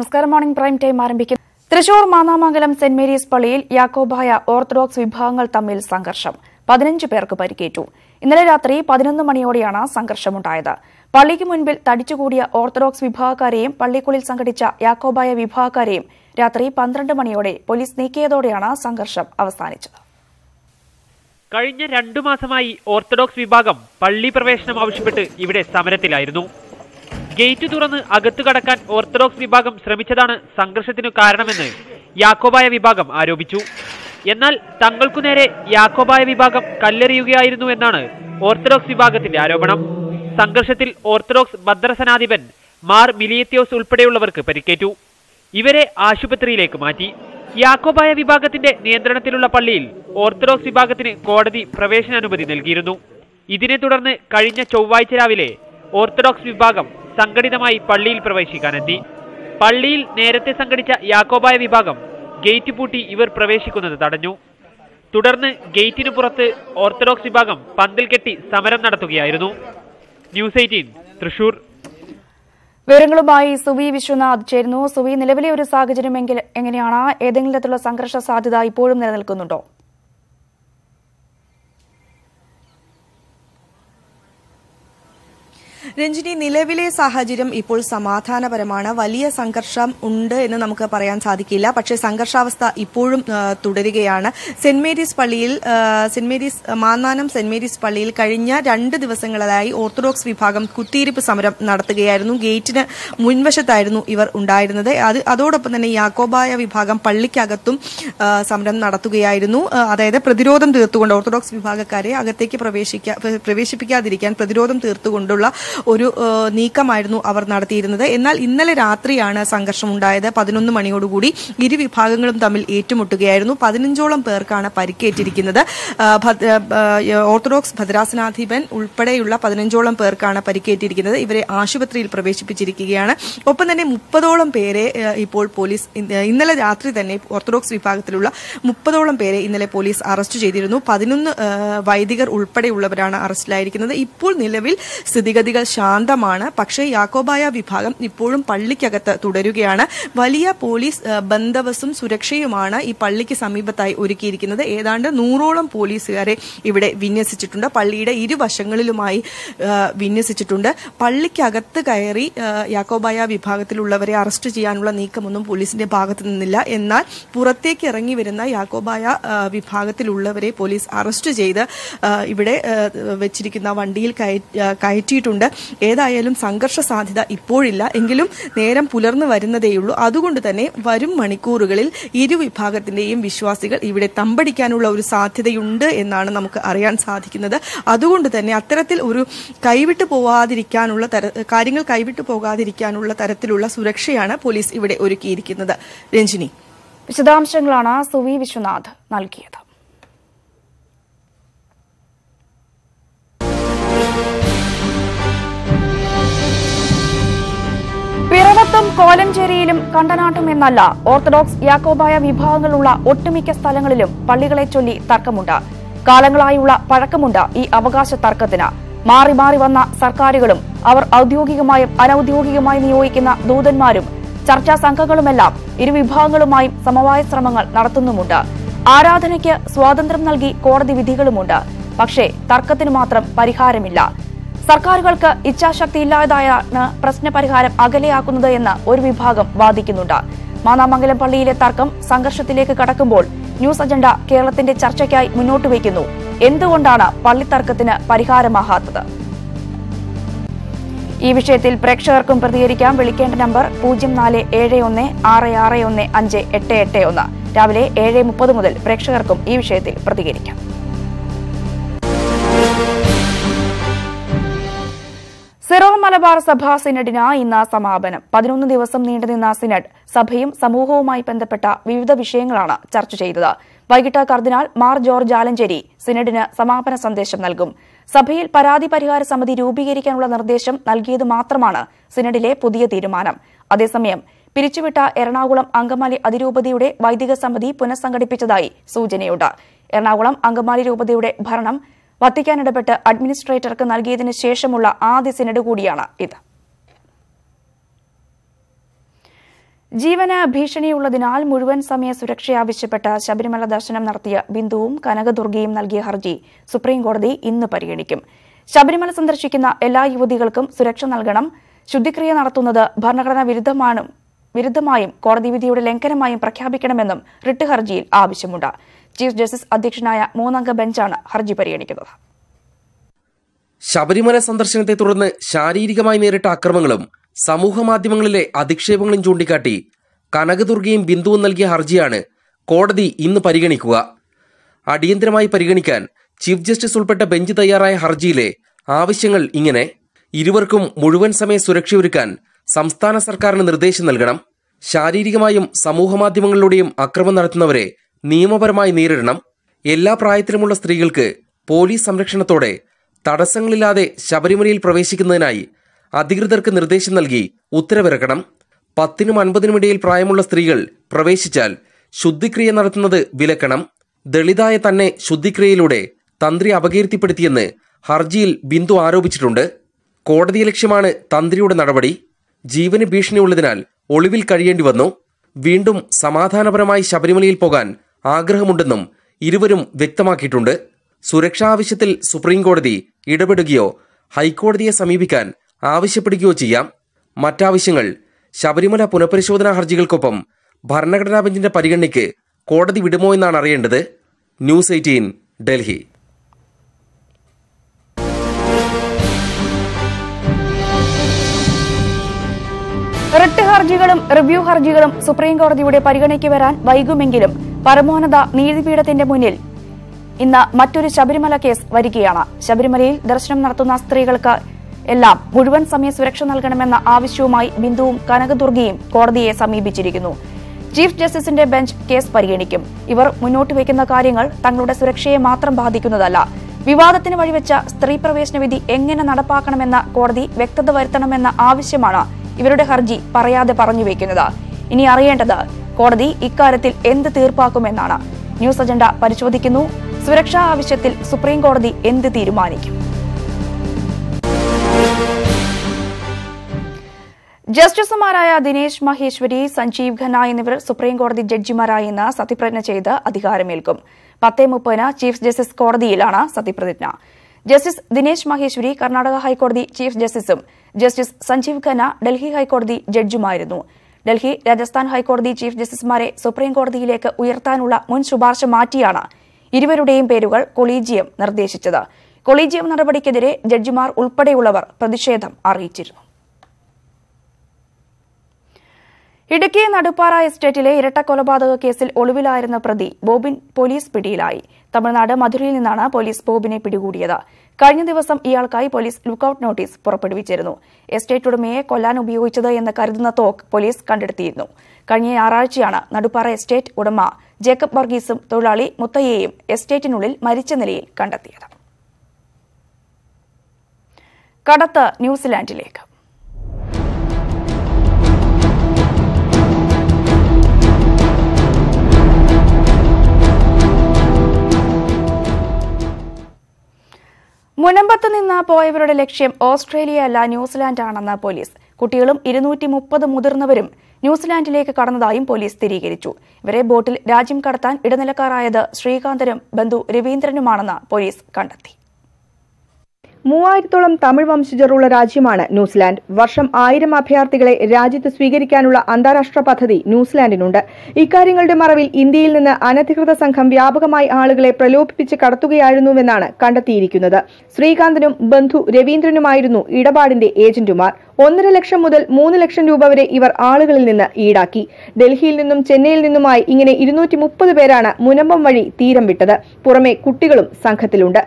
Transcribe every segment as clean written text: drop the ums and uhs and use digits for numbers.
നമസ്കാരം. Morning prime time ആരംഭിക്കുന്നു. Thrissur Mannamangalam saint Mary's പള്ളിയിൽ യാക്കോബായ ഓർത്തഡോക്സ് വിഭാഗങ്ങൾ തമ്മിൽ സംഘർഷം. 15 പേർക്ക് പരിക്കേറ്റു. ഇന്നലെ രാത്രി 11 മണിയോടെയാണ് സംഘർഷമുണ്ടായത്. പള്ളിക്ക് മുൻപിൽ തടിച്ചുകൂടിയ ഓർത്തഡോക്സ് വിഭാഗക്കാരെയും പള്ളിക്കുള്ളിൽ സംഘടിച്ച യാക്കോബായ വിഭാഗക്കാരെയും രാത്രി 12 മണിയോടെ പോലീസ് നീക്കിയതോടെയാണ് സംഘർഷം അവസാനിച്ചത്. കഴിഞ്ഞ 2 മാസമായി ഓർത്തഡോക്സ് വിഭാഗം പള്ളി പ്രവേശനം ആവശ്യപ്പെട്ട് ഇവിടെ സമരത്തിലായിരുന്നു. ഗേറ്റ് തുറന്ന് അകത്തു കടക്കാൻ ഓർത്തഡോക്സ് വിഭാഗം ശ്രമിച്ചതാണ് സംഘർഷത്തിനു കാരണമെന്ന് യാക്കോബായ വിഭാഗം ആരോപിച്ചു. എന്നാൽ തങ്ങൾക്കു നേരെ യാക്കോബായ വിഭാഗം കല്ലെറിയുകയായിരുന്നു എന്നാണ് ഓർത്തഡോക്സ് വിഭാഗത്തിന്റെ ആരോപണം. സംഘർഷത്തിൽ ഓർത്തഡോക്സ് ഭദ്രസനാധിപൻ മാർ മിലിയത്യോസ് ഉൾപ്പെടെയുള്ളവർക്ക് പരിക്കേറ്റു. ഇവരെ ആശുപത്രിയിലേക്ക് മാറ്റി. യാക്കോബായ വിഭാഗത്തിന്റെ നിയന്ത്രണത്തിലുള്ള പള്ളിയിൽ ഓർത്തഡോക്സ് വിഭാഗത്തിന് കോടതി പ്രവേശനാനുമതി നൽകിയിരുന്നു. ഇതിനെ തുടർന്ന് കഴിഞ്ഞ ചൊവ്വാഴ്ച രാവിലെ ഓർത്തഡോക്സ് വിഭാഗം സംഘടിതമായി പള്ളിയിൽ പ്രവേശിക്കാനെത്തി. പള്ളിയിൽ നേരത്തെ സംഘടിച്ച യാക്കോബായ വിഭാഗം ഗേറ്റ് പൂട്ടി ഇവർ പ്രവേശിക്കുന്നത് തടഞ്ഞു. തുടർന്ന് ഗേറ്റിനു പുറത്ത് ഓർത്തഡോക്സ് വിഭാഗം പന്തൽ കെട്ടി സമരം നടത്തുകയായിരുന്നു. ന്യൂസ് 18 തൃശൂർ. വിവരങ്ങളുമായി സുവി വിശ്വനാഥ് ചേരുന്നു. സുവി, നിലവിലെ ഒരു സാഹചര്യം എങ്ങനെയാണ്? ഏതെങ്കിലും തരത്തിലുള്ള സംഘർഷ സാധ്യത ഇപ്പോഴും നിലനിൽക്കുന്നുണ്ടോ? രഞ്ജിനി, നിലവിലെ സാഹചര്യം ഇപ്പോൾ സമാധാനപരമാണ്. വലിയ സംഘർഷം ഉണ്ട് എന്ന് നമുക്ക് പറയാൻ സാധിക്കില്ല. പക്ഷേ സംഘർഷാവസ്ഥ ഇപ്പോഴും തുടരുകയാണ്. മാന്നാനം സെന്റ് മേരീസ് പള്ളിയിൽ കഴിഞ്ഞ 2 ദിവസങ്ങളായി ഓർത്തഡോക്സ് വിഭാഗം കുത്തിയിരിപ്പ് സമരം നടത്തുകയായിരുന്നു. ഗേറ്റിന് മുൻവശത്തായിരുന്നു ഇവർ ഉണ്ടായിരുന്നത്. അതോടൊപ്പം തന്നെ യാക്കോബായ വിഭാഗം പള്ളിക്കകത്തും സമരം നടത്തുകയായിരുന്നു. അതായത് പ്രതിരോധം തീർത്തുകൊണ്ട് ഓർത്തഡോക്സ് വിഭാഗക്കാരെ അകത്തേക്ക് പ്രവേശിപ്പിക്കാതിരിക്കാൻ പ്രതിരോധം തീർത്തുകൊണ്ടുള്ള ഒരു നീക്കമായിരുന്നു അവർ നടത്തിയിരുന്നത്. എന്നാൽ ഇന്നലെ രാത്രിയാണ് സംഘർഷമുണ്ടായത്. 11 മണിയോടുകൂടി ഇരു വിഭാഗങ്ങളും തമ്മിൽ ഏറ്റുമുട്ടുകയായിരുന്നു. 15ഓളം പേർക്കാണ് പരിക്കേറ്റിരിക്കുന്നത്. ഓർത്തഡോക്സ് ഭദ്രാസനാധിപൻ ഉൾപ്പെടെയുള്ള 15ഓളം പേർക്കാണ് പരിക്കേറ്റിരിക്കുന്നത്. ഇവരെ ആശുപത്രിയിൽ പ്രവേശിപ്പിച്ചിരിക്കുകയാണ്. ഒപ്പം തന്നെ 30ഓളം പേരെ ഇപ്പോൾ പോലീസ് ഇന്നലെ രാത്രി തന്നെ ഓർത്തഡോക്സ് വിഭാഗത്തിലുള്ള 30ഓളം പേരെ ഇന്നലെ പോലീസ് അറസ്റ്റ് ചെയ്തിരുന്നു. 11 വൈദികർ ഉൾപ്പെടെയുള്ളവരാണ് അറസ്റ്റിലായിരിക്കുന്നത്. ഇപ്പോൾ നിലവിൽ സ്ഥിതിഗതികൾ ശാന്തമാണ്. പക്ഷേ യാക്കോബായ വിഭാഗം ഇപ്പോഴും പള്ളിക്കകത്ത് തുടരുകയാണ്. വലിയ പോലീസ് ബന്ദോബസ്തും സുരക്ഷയുമാണ് ഈ പള്ളിക്ക് സമീപത്തായി ഒരുക്കിയിരിക്കുന്നത്. ഏതാണ്ട് 100ഓളം പോലീസുകാരെ ഇവിടെ വിന്യസിച്ചിട്ടുണ്ട്. പള്ളിയുടെ ഇരുവശങ്ങളിലുമായി വിന്യസിച്ചിട്ടുണ്ട്. പള്ളിക്കകത്ത് കയറി യാക്കോബായ വിഭാഗത്തിലുള്ളവരെ അറസ്റ്റ് ചെയ്യാനുള്ള നീക്കമൊന്നും പോലീസിന്റെ ഭാഗത്തു നിന്നില്ല. എന്നാൽ പുറത്തേക്ക് ഇറങ്ങി വരുന്ന യാക്കോബായ വിഭാഗത്തിലുള്ളവരെ പോലീസ് അറസ്റ്റ് ചെയ്ത് ഇവിടെ വെച്ചിരിക്കുന്ന വണ്ടിയിൽ കയറ്റിയിട്ടുണ്ട്. ഏതായാലും സംഘർഷ സാധ്യത ഇപ്പോഴില്ല. എങ്കിലും നേരം പുലർന്നു വരുന്നതേയുള്ളൂ. അതുകൊണ്ട് തന്നെ വരും മണിക്കൂറുകളിൽ ഇരു വിഭാഗത്തിന്റെയും വിശ്വാസികൾ ഇവിടെ തമ്പടിക്കാനുള്ള ഒരു സാധ്യതയുണ്ട് എന്നാണ് നമുക്ക് അറിയാൻ സാധിക്കുന്നത്. അതുകൊണ്ട് തന്നെ അത്തരത്തിൽ ഒരു കാര്യങ്ങൾ കൈവിട്ടു പോകാതിരിക്കാനുള്ള തരത്തിലുള്ള സുരക്ഷയാണ് പോലീസ് ഇവിടെ ഒരുക്കിയിരിക്കുന്നത്. രഞ്ജിനി, വിശദാംശങ്ങളാണ് സുവി വിശ്വനാഥ് നൽകിയത്. പിറവത്തും കോലഞ്ചേരിയിലും കണ്ടനാട്ടും എന്നല്ല, ഓർത്തഡോക്സ് യാക്കോബായ വിഭാഗങ്ങളുള്ള ഒട്ടുമിക്ക സ്ഥലങ്ങളിലും പള്ളികളെ ചൊല്ലി തർക്കമുണ്ട്. കാലങ്ങളായുള്ള പഴക്കമുണ്ട് ഈ അവകാശ തർക്കത്തിന്. മാറി മാറി വന്ന സർക്കാരുകളും അവർ ഔദ്യോഗികമായും അനൌദ്യോഗികമായി നിയോഗിക്കുന്ന ദൂതന്മാരും ചർച്ചാ സംഘങ്ങളുമെല്ലാം ഇരുവിഭാഗങ്ങളുമായും സമവായ ശ്രമങ്ങൾ നടത്തുന്നുമുണ്ട്. ആരാധനയ്ക്ക് സ്വാതന്ത്ര്യം നൽകി കോടതി വിധികളുമുണ്ട്. പക്ഷേ തർക്കത്തിന് മാത്രം പരിഹാരമില്ല. സർക്കാരുകൾക്ക് ഇച്ഛാശക്തിയില്ലാതായാണ് പ്രശ്നപരിഹാരം അകലെയാക്കുന്നത് എന്ന് ഒരു വിഭാഗം വാദിക്കുന്നുണ്ട്. മാന്നാമംഗലം പള്ളിയിലെ തർക്കം സംഘർഷത്തിലേക്ക് കടക്കുമ്പോൾ ന്യൂസ് അജണ്ട കേരളത്തിന്റെ ചർച്ചയ്ക്കായി മുന്നോട്ട് വയ്ക്കുന്നു. എന്തുകൊണ്ടാണ് പള്ളിത്തർക്കത്തിന് പരിഹാരമാകാത്തത്? ഈ വിഷയത്തിൽ പ്രേക്ഷകർക്കും പ്രതികരിക്കാം. വിളിക്കേണ്ട നമ്പർ 047166158881. രാവിലെ 7:30 മുതൽ പ്രേക്ഷകർക്കും ഈ വിഷയത്തിൽ പ്രതികരിക്കാം. സിറോ മലബാർ സഭ സിനഡിന് ഇന്ന് സമാപനം. 11 ദിവസം നീണ്ടുനിന്ന സിനഡ് സഭയും സമൂഹവുമായി ബന്ധപ്പെട്ട വിവിധ വിഷയങ്ങളാണ് ചർച്ച ചെയ്തത്. വൈകിട്ട് കർദിനാൾ മാർ ജോർജ് ആലഞ്ചേരി സിനഡിന് സമാപന സന്ദേശം നൽകും. സഭയിൽ പരാതി പരിഹാര സമിതി രൂപീകരിക്കാനുള്ള നിർദ്ദേശം നൽകിയത് മാത്രമാണ് സിനഡിലെ പുതിയ തീരുമാനം. അതേസമയം പിരിച്ചുവിട്ട എറണാകുളം അങ്കമാലി അതിരൂപതയുടെ വൈദിക സമിതി പുനഃസംഘടിപ്പിച്ചതായി സൂചനയുണ്ട്. എറണാകുളം അങ്കമാലി രൂപതയുടെ ഭരണം വത്തിക്കാൻ ഇടപെട്ട് അഡ്മിനിസ്ട്രേറ്റർക്ക് നൽകിയതിനു ശേഷമുള്ള ആദ്യ സിനഡ് കൂടിയാണ് ഇത്. ജീവന് ഭീഷണിയുള്ളതിനാൽ മുഴുവൻ സമയ സുരക്ഷ ആവശ്യപ്പെട്ട് ശബരിമല ദർശനം നടത്തിയ ബിന്ദുവും കനകദുർഗയും നൽകിയ ഹർജി സുപ്രീംകോടതി ഇന്ന് പരിഗണിക്കും. ശബരിമല സന്ദർശിക്കുന്ന എല്ലാ യുവതികൾക്കും സുരക്ഷ നൽകണം. ശുദ്ധിക്രിയ നടത്തുന്നത് ഭരണഘടനാ വിരുദ്ധമായും കോടതി വിധിയുടെ ലംഘനമായും പ്രഖ്യാപിക്കണമെന്നും റിട്ട് ഹർജിയിൽ ആവശ്യമുണ്ട്. ചീഫ് ജസ്റ്റിസ് അധ്യക്ഷനായ 3-അംഗ ബെഞ്ചാണ് ഹർജി പരിഗണിക്കുന്നത്. ശബരിമല സന്ദർശനത്തെ തുടർന്ന് ശാരീരികമായി നേരിട്ട അക്രമങ്ങളും സമൂഹമാധ്യമങ്ങളിലെ അധിക്ഷേപങ്ങളും ചൂണ്ടിക്കാട്ടി കനകദുർഗയും ബിന്ദുവും നൽകിയ ഹർജിയാണ് കോടതി ഇന്ന് പരിഗണിക്കുക. അടിയന്തരമായി പരിഗണിക്കാൻ ചീഫ് ജസ്റ്റിസ് ഉൾപ്പെട്ട ബെഞ്ച് തയ്യാറായ ഹർജിയിലെ ആവശ്യങ്ങൾ ഇങ്ങനെ: ഇരുവർക്കും മുഴുവൻ സമയ സുരക്ഷയൊരുക്കാൻ സംസ്ഥാന സർക്കാരിന് നിർദ്ദേശം നൽകണം. ശാരീരികമായും സമൂഹമാധ്യമങ്ങളിലൂടെയും അക്രമം നടത്തുന്നവരെ നിയമപരമായി നേരിടണം. എല്ലാ പ്രായത്തിലുമുള്ള സ്ത്രീകൾക്ക് പോലീസ് സംരക്ഷണത്തോടെ തടസ്സങ്ങളില്ലാതെ ശബരിമലയിൽ പ്രവേശിക്കുന്നതിനായി അധികൃതർക്ക് നിർദ്ദേശം നൽകി ഉത്തരവിറക്കണം. 10നും 50നും ഇടയിൽ പ്രായമുള്ള സ്ത്രീകൾ പ്രവേശിച്ചാൽ ശുദ്ധിക്രിയ നടത്തുന്നത് വിലക്കണം. ദളിതായ തന്നെ ശുദ്ധിക്രിയയിലൂടെ തന്ത്രി അപകീർത്തിപ്പെടുത്തിയെന്ന് ഹർജിയിൽ ബിന്ദു ആരോപിച്ചിട്ടുണ്ട്. കോടതി ലക്ഷ്യമാണ് തന്ത്രിയുടെ നടപടി. ജീവന് ഭീഷണിയുള്ളതിനാൽ ഒളിവിൽ കഴിയേണ്ടി വന്നു. വീണ്ടും സമാധാനപരമായി ശബരിമലയിൽ പോകാൻ ആഗ്രഹമുണ്ടെന്നും ഇരുവരും വ്യക്തമാക്കിയിട്ടുണ്ട്. സുരക്ഷാ ആവശ്യത്തിൽ സുപ്രീംകോടതി ഇടപെടുകയോ ഹൈക്കോടതിയെ സമീപിക്കാൻ ആവശ്യപ്പെടുകയോ ചെയ്യാം. മറ്റാവശ്യങ്ങൾ ശബരിമല പുനഃപരിശോധനാ ഹർജികൾക്കൊപ്പം ഭരണഘടനാ ബെഞ്ചിന്റെ പരിഗണനയ്ക്ക് കോടതി വിടുമോ എന്നാണ് അറിയേണ്ടത്. ന്യൂസ് 18 ഡൽഹി. റിട്ട് ഹർജികളും റിവ്യൂ ഹർജികളും സുപ്രീംകോടതിയുടെ പരിഗണനയ്ക്ക് വരാൻ വൈകുമെങ്കിലും പരമോന്നത നീതിപീഠത്തിന്റെ മുന്നിൽ ഇന്ന് മറ്റൊരു ശബരിമല കേസ് വരികയാണ്. ശബരിമലയിൽ ദർശനം നടത്തുന്ന സ്ത്രീകൾക്ക് എല്ലാം മുഴുവൻ സമയ സുരക്ഷ നൽകണമെന്ന ആവശ്യവുമായി ബിന്ദുവും കനകദുർഗയും കോടതിയെ സമീപിച്ചിരിക്കുന്നു. ചീഫ് ജസ്റ്റിസിന്റെ ബെഞ്ച് കേസ് പരിഗണിക്കും. ഇവർ മുന്നോട്ട് വയ്ക്കുന്ന കാര്യങ്ങൾ തങ്ങളുടെ സുരക്ഷയെ മാത്രം ബാധിക്കുന്നതല്ല. വിവാദത്തിന് വഴിവെച്ച സ്ത്രീ പ്രവേശന വിധി എങ്ങനെ നടപ്പാക്കണമെന്ന കോടതി വ്യക്തത വരുത്തണമെന്ന ആവശ്യമാണ് ഇവരുടെ ഹർജി പറയാതെ പറഞ്ഞുവെക്കുന്നത്. ഇനി അറിയേണ്ടത് കോടതി ഇക്കാര്യത്തിൽ എന്ത് തീർപ്പാക്കുമെന്നാണ്. ന്യൂസ് അജണ്ട പരിശോധിക്കുന്നു. സുരക്ഷാ ആവശ്യത്തിൽ സുപ്രീംകോടതി എന്ത് തീരുമാനിക്കും? ജസ്റ്റിസുമാരായ ദിനേശ് മഹേശ്വരി, സഞ്ജീവ് ഖന്ന എന്നിവർ സുപ്രീംകോടതി ജഡ്ജിമാരായി ഇന്ന് സത്യപ്രതിജ്ഞ ചെയ്ത് അധികാരമേൽക്കും. 10:30 ചീഫ് ജസ്റ്റിസ് കോടതിയിലാണ് സത്യപ്രതിജ്ഞ. ജസ്റ്റിസ് ദിനേശ് മഹേശ്വരി കർണാടക ഹൈക്കോടതി ചീഫ് ജസ്റ്റിസും ജസ്റ്റിസ് സഞ്ജീവ് ഖന്ന ഡൽഹി ഹൈക്കോടതി ജഡ്ജിയുമായിരുന്നു. ഡൽഹി, രാജസ്ഥാൻ ഹൈക്കോടതി ചീഫ് ജസ്റ്റിസുമാരെ സുപ്രീംകോടതിയിലേക്ക് ഉയർത്താനുള്ള മുൻ ശുപാർശ മാറ്റിയാണ് ഇരുവരുടെയും പേരുകൾ കൊളീജിയം നിർദ്ദേശിച്ചത്. കൊളീജിയം നടപടിക്കെതിരെ ജഡ്ജിമാർ ഉൾപ്പെടെയുള്ളവർ പ്രതിഷേധം അറിയിച്ചിരുന്നു. ഇടുക്കി നടുപ്പാറ എസ്റ്റേറ്റിലെ ഇരട്ട കൊലപാതക കേസിൽ ഒളിവിലായിരുന്ന പ്രതി ബോബിൻ പോലീസ് പിടിയിലായി. തമിഴ്നാട് മധുരയിൽ നിന്നാണ് പോലീസ് ബോബിനെ പിടികൂടിയത്. കഴിഞ്ഞ ദിവസം ഇയാൾക്കായി പോലീസ് ലുക്കൌട്ട് നോട്ടീസ് പുറപ്പെടുവിച്ചിരുന്നു. എസ്റ്റേറ്റ് ഉടമയെ കൊല്ലാൻ ഉപയോഗിച്ചത് എന്ന് കരുതുന്ന തോക്ക് പോലീസ് കണ്ടെടുത്തിയിരുന്നു. കഴിഞ്ഞ ഞായറാഴ്ചയാണ് നടുപ്പാറ എസ്റ്റേറ്റ് ഉടമ ജേക്കബ് വർഗീസും തൊഴിലാളി മുത്തയ്യയും എസ്റ്റേറ്റിനുള്ളിൽ മരിച്ച നിലയിൽ കണ്ടെത്തിയത്. കടത്ത് ന്യൂസിലാൻഡിലേക്ക്. മുനമ്പത്ത് നിന്ന് പോയവരുടെ ലക്ഷ്യം ഓസ്ട്രേലിയയല്ല ന്യൂസിലാൻഡാണെന്ന് പോലീസ്. കുട്ടികളും 230 മുതിർന്നവരും ന്യൂസിലാൻഡിലേക്ക് കടന്നതായും പോലീസ് സ്ഥിരീകരിച്ചു. ഇവരെ ബോട്ടിൽ രാജ്യം കടത്താൻ ഇടനിലക്കാരായത് ശ്രീകാന്തനും ബന്ധു രവീന്ദ്രനുമാണെന്ന് പോലീസ് കണ്ടെത്തി. 3000-ഓളം തമിഴ് വംശജരുള്ള രാജ്യമാണ് ന്യൂസിലാൻഡ്. വർഷം 1000 അഭയാർത്ഥികളെ രാജ്യത്ത് സ്വീകരിക്കാനുള്ള അന്താരാഷ്ട്ര പദ്ധതി ന്യൂസിലാൻഡിനുണ്ട്. ഇക്കാര്യങ്ങളുടെ മറവിൽ ഇന്ത്യയിൽ നിന്ന് അനധികൃത സംഘം വ്യാപകമായി ആളുകളെ പ്രലോഭിപ്പിച്ച് കടത്തുകയായിരുന്നുവെന്നാണ് കണ്ടെത്തിയിരിക്കുന്നത്. ശ്രീകാന്തനും ബന്ധു രവീന്ദ്രനുമായിരുന്നു ഇടപാടിന്റെ ഏജന്റുമാർ. 1.5 ലക്ഷം മുതൽ 3 ലക്ഷം രൂപ വരെ ഇവർ ആളുകളിൽ നിന്ന് ഈടാക്കി. ഡൽഹിയിൽ നിന്നും ചെന്നൈയിൽ നിന്നുമായി ഇങ്ങനെ 230 പേരാണ് മുനമ്പം വഴി തീരം വിട്ടത്. പുറമെ കുട്ടികളും സംഘത്തിലുണ്ട്.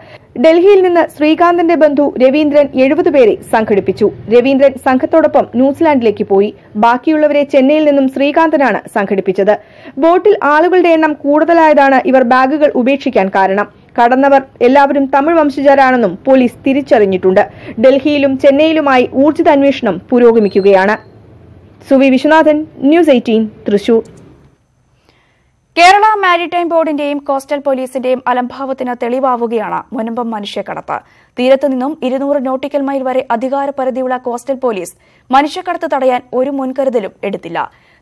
ഡൽഹിയിൽ നിന്ന് ശ്രീകാന്തന്റെ ബന്ധു രവീന്ദ്രൻ 70 പേരെ സംഘടിപ്പിച്ചു. രവീന്ദ്രൻ സംഘത്തോടൊപ്പം ന്യൂസിലാൻഡിലേക്ക് പോയി. ബാക്കിയുള്ളവരെ ചെന്നൈയിൽ നിന്നും ശ്രീകാന്തനാണ് സംഘടിപ്പിച്ചത്. ബോട്ടിൽ ആളുകളുടെ എണ്ണം കൂടുതലായതാണ് ഇവർ ബാഗുകൾ ഉപേക്ഷിക്കാൻ കാരണം. കടന്നവർ എല്ലാവരും തമിഴ് വംശജരാണെന്നും പോലീസ് തിരിച്ചറിഞ്ഞിട്ടുണ്ട്. ഡൽഹിയിലും ചെന്നൈയിലുമായി ഊർജിത അന്വേഷണം പുരോഗമിക്കുകയാണ്. സുവി വിശ്വനാഥൻ, ന്യൂസ് 18, തൃശൂർ. കേരള മാരിടൈം ബോർഡിന്റെയും കോസ്റ്റൽ പോലീസിന്റെയും അലംഭാവത്തിന് തെളിവാവുകയാണ് മുനമ്പം മനുഷ്യക്കടത്ത്. തീരത്തു നിന്നും 200 നോട്ടിക്കൽ മൈൽ വരെ അധികാരപരിധിയുള്ള കോസ്റ്റൽ പോലീസ് മനുഷ്യക്കടത്ത് തടയാൻ ഒരു മുൻകരുതലും എടുത്തില്ല.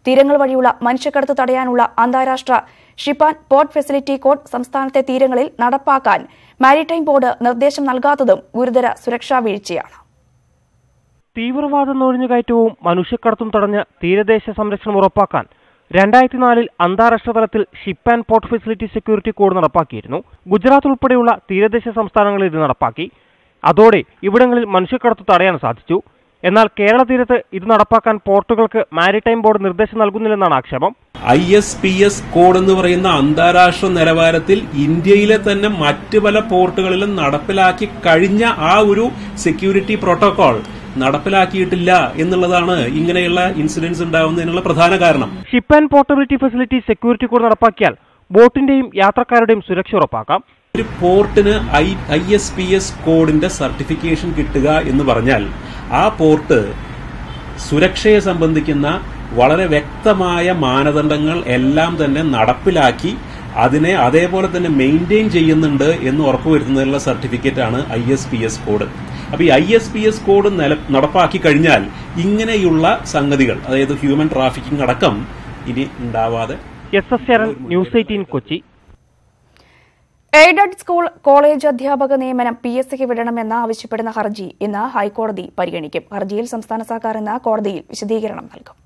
തീരങ്ങൾ വഴിയുള്ള മനുഷ്യക്കടത്ത് തടയാനുള്ള അന്താരാഷ്ട്ര ship and port facility code സംസ്ഥാനത്തെ തീരങ്ങളിൽ നടപ്പാക്കാൻ മാരിടൈം ബോർഡ് നിർദ്ദേശം നൽകാത്തതും ഗുരുതര സുരക്ഷാ വീഴ്ചയാണ്. തീവ്രവാദ നുഴഞ്ഞുകയറ്റവും മനുഷ്യക്കടത്തും തടഞ്ഞ് തീരദേശ സംരക്ഷണം ഉറപ്പാക്കാൻ 2004 അന്താരാഷ്ട്ര തലത്തിൽ ship and port facility security code നടപ്പാക്കിയിരുന്നു. ഗുജറാത്ത് ഉൾപ്പെടെയുള്ള തീരദേശ സംസ്ഥാനങ്ങളിൽ ഇത് നടപ്പാക്കി. അതോടെ ഇവിടങ്ങളിൽ മനുഷ്യക്കടത്ത് തടയാൻ സാധിച്ചു. എന്നാൽ കേരള തീരത്ത് ഇത് നടപ്പാക്കാൻ പോർട്ടുകൾക്ക് മാരിടൈം ബോർഡ് നിർദ്ദേശം നൽകുന്നില്ലെന്നാണ് ആക്ഷേപം. ISPS കോഡ് എന്ന് പറയുന്ന അന്താരാഷ്ട്ര നിലവാരത്തിൽ ഇന്ത്യയിലെ തന്നെ മറ്റ് പല പോർട്ടുകളിലും നടപ്പിലാക്കി കഴിഞ്ഞ ആ ഒരു സെക്യൂരിറ്റി പ്രോട്ടോകോൾ നടപ്പിലാക്കിയിട്ടില്ല എന്നുള്ളതാണ് ഇങ്ങനെയുള്ള ഇൻസിഡന്റ്സ് ഉണ്ടാവുന്നതിനുള്ള പ്രധാന കാരണം. Ship and portability facility security code നടപ്പാക്കിയാൽ ബോട്ടിന്റെയും യാത്രക്കാരുടെയും സുരക്ഷ ഉറപ്പാക്കാം. ഒരു പോർട്ടിന് ISPS കോഡിന്റെ സർട്ടിഫിക്കേഷൻ കിട്ടുക എന്ന് പറഞ്ഞാൽ ആ പോർട്ട് സുരക്ഷയെ സംബന്ധിക്കുന്ന വളരെ വ്യക്തമായ മാനദണ്ഡങ്ങൾ എല്ലാം തന്നെ നടപ്പിലാക്കി അതിനെ അതേപോലെ തന്നെ മെയിൻറ്റെയിൻ ചെയ്യുന്നുണ്ട് എന്ന് ഉറപ്പുവരുത്തുന്നതിനുള്ള സർട്ടിഫിക്കറ്റ് ആണ് ISPS കോഡ്. അപ്പൊ ഈ ISPS കോഡ് നടപ്പാക്കി കഴിഞ്ഞാൽ ഇങ്ങനെയുള്ള സംഗതികൾ, അതായത് ഹ്യൂമൻ ട്രാഫിക്കിംഗ് അടക്കം ഇനി ഉണ്ടാവാതെ. News 18 Kochi. Aided school college അധ്യാപക നിയമനം PSCക്ക് വിടണമെന്ന് ആവശ്യപ്പെടുന്ന ഹർജി ഇന്ന് ഹൈക്കോടതി പരിഗണിക്കും. ഹർജിയിൽ സംസ്ഥാന സർക്കാർ ഇന്ന് കോടതിയിൽ വിശദീകരണം നൽകും.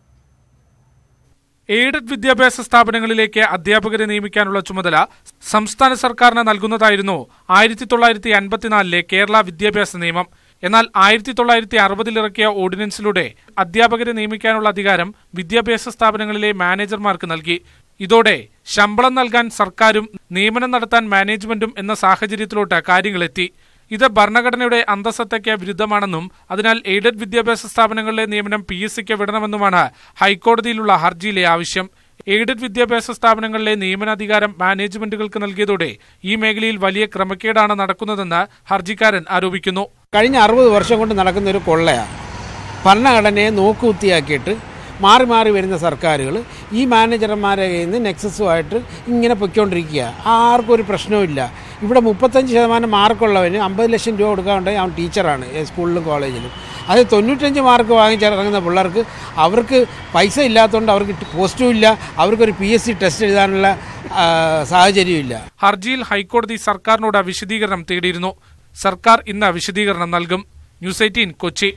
എയ്ഡഡ് വിദ്യാഭ്യാസ സ്ഥാപനങ്ങളിലേക്ക് അധ്യാപകരെ നിയമിക്കാനുള്ള ചുമതല സംസ്ഥാന സർക്കാരിന് നൽകുന്നതായിരുന്നു 1954 കേരള വിദ്യാഭ്യാസ നിയമം. എന്നാൽ 1960 ഇറക്കിയ ഓർഡിനൻസിലൂടെ അധ്യാപകരെ നിയമിക്കാനുള്ള അധികാരം വിദ്യാഭ്യാസ സ്ഥാപനങ്ങളിലെ മാനേജർമാർക്ക് നൽകി. ഇതോടെ ശമ്പളം നൽകാൻ സർക്കാരും നിയമനം നടത്താൻ മാനേജ്മെന്റും എന്ന സാഹചര്യത്തിലോട്ട് കാര്യങ്ങളെത്തി. ഇത് ഭരണഘടനയുടെ അന്തസത്തയ്ക്ക് വിരുദ്ധമാണെന്നും അതിനാൽ എയ്ഡഡ് വിദ്യാഭ്യാസ സ്ഥാപനങ്ങളിലെ നിയമനം PSCക്ക് വിടണമെന്നുമാണ് ഹൈക്കോടതിയിലുള്ള ഹർജിയിലെ ആവശ്യം. എയ്ഡഡ് വിദ്യാഭ്യാസ സ്ഥാപനങ്ങളിലെ നിയമനാധികാരം മാനേജ്മെന്റുകൾക്ക് നൽകിയതോടെ ഈ മേഖലയിൽ വലിയ ക്രമക്കേടാണ് നടക്കുന്നതെന്ന് ഹർജിക്കാരൻ ആരോപിക്കുന്നു. കഴിഞ്ഞ 60 വർഷം കൊണ്ട് നടക്കുന്ന ഒരു കൊള്ളയാണ്. ഭരണഘടനയെ നോക്കുകുത്തിയാക്കിയിട്ട് മാറി മാറി വരുന്ന സർക്കാരുകൾ ഈ മാനേജർമാരെ കയ്യിൽ നിന്ന് നെക്സസുമായിട്ട് ഇങ്ങനെ പൊയ്ക്കൊണ്ടിരിക്കുക. ആർക്കും ഒരു പ്രശ്നവുമില്ല. ഇവിടെ 35% മാർക്കുള്ളവന് 50 ലക്ഷം രൂപ കൊടുക്കാനുണ്ടെങ്കിൽ അവൻ ടീച്ചറാണ് സ്കൂളിലും കോളേജിലും. അത് 95 മാർക്ക് വാങ്ങിച്ചിറങ്ങുന്ന പിള്ളേർക്ക് അവർക്ക് പൈസ ഇല്ലാത്തതുകൊണ്ട് അവർക്ക് പോസ്റ്റും ഇല്ല, അവർക്കൊരു PSC ടെസ്റ്റ് എഴുതാനുള്ള സാഹചര്യമില്ല. ഹർജിയിൽ ഹൈക്കോടതി സർക്കാരിനോട് വിശദീകരണം തേടിയിരുന്നു. സർക്കാർ ഇന്ന് വിശദീകരണം നൽകും. ന്യൂസ് 18 കൊച്ചി.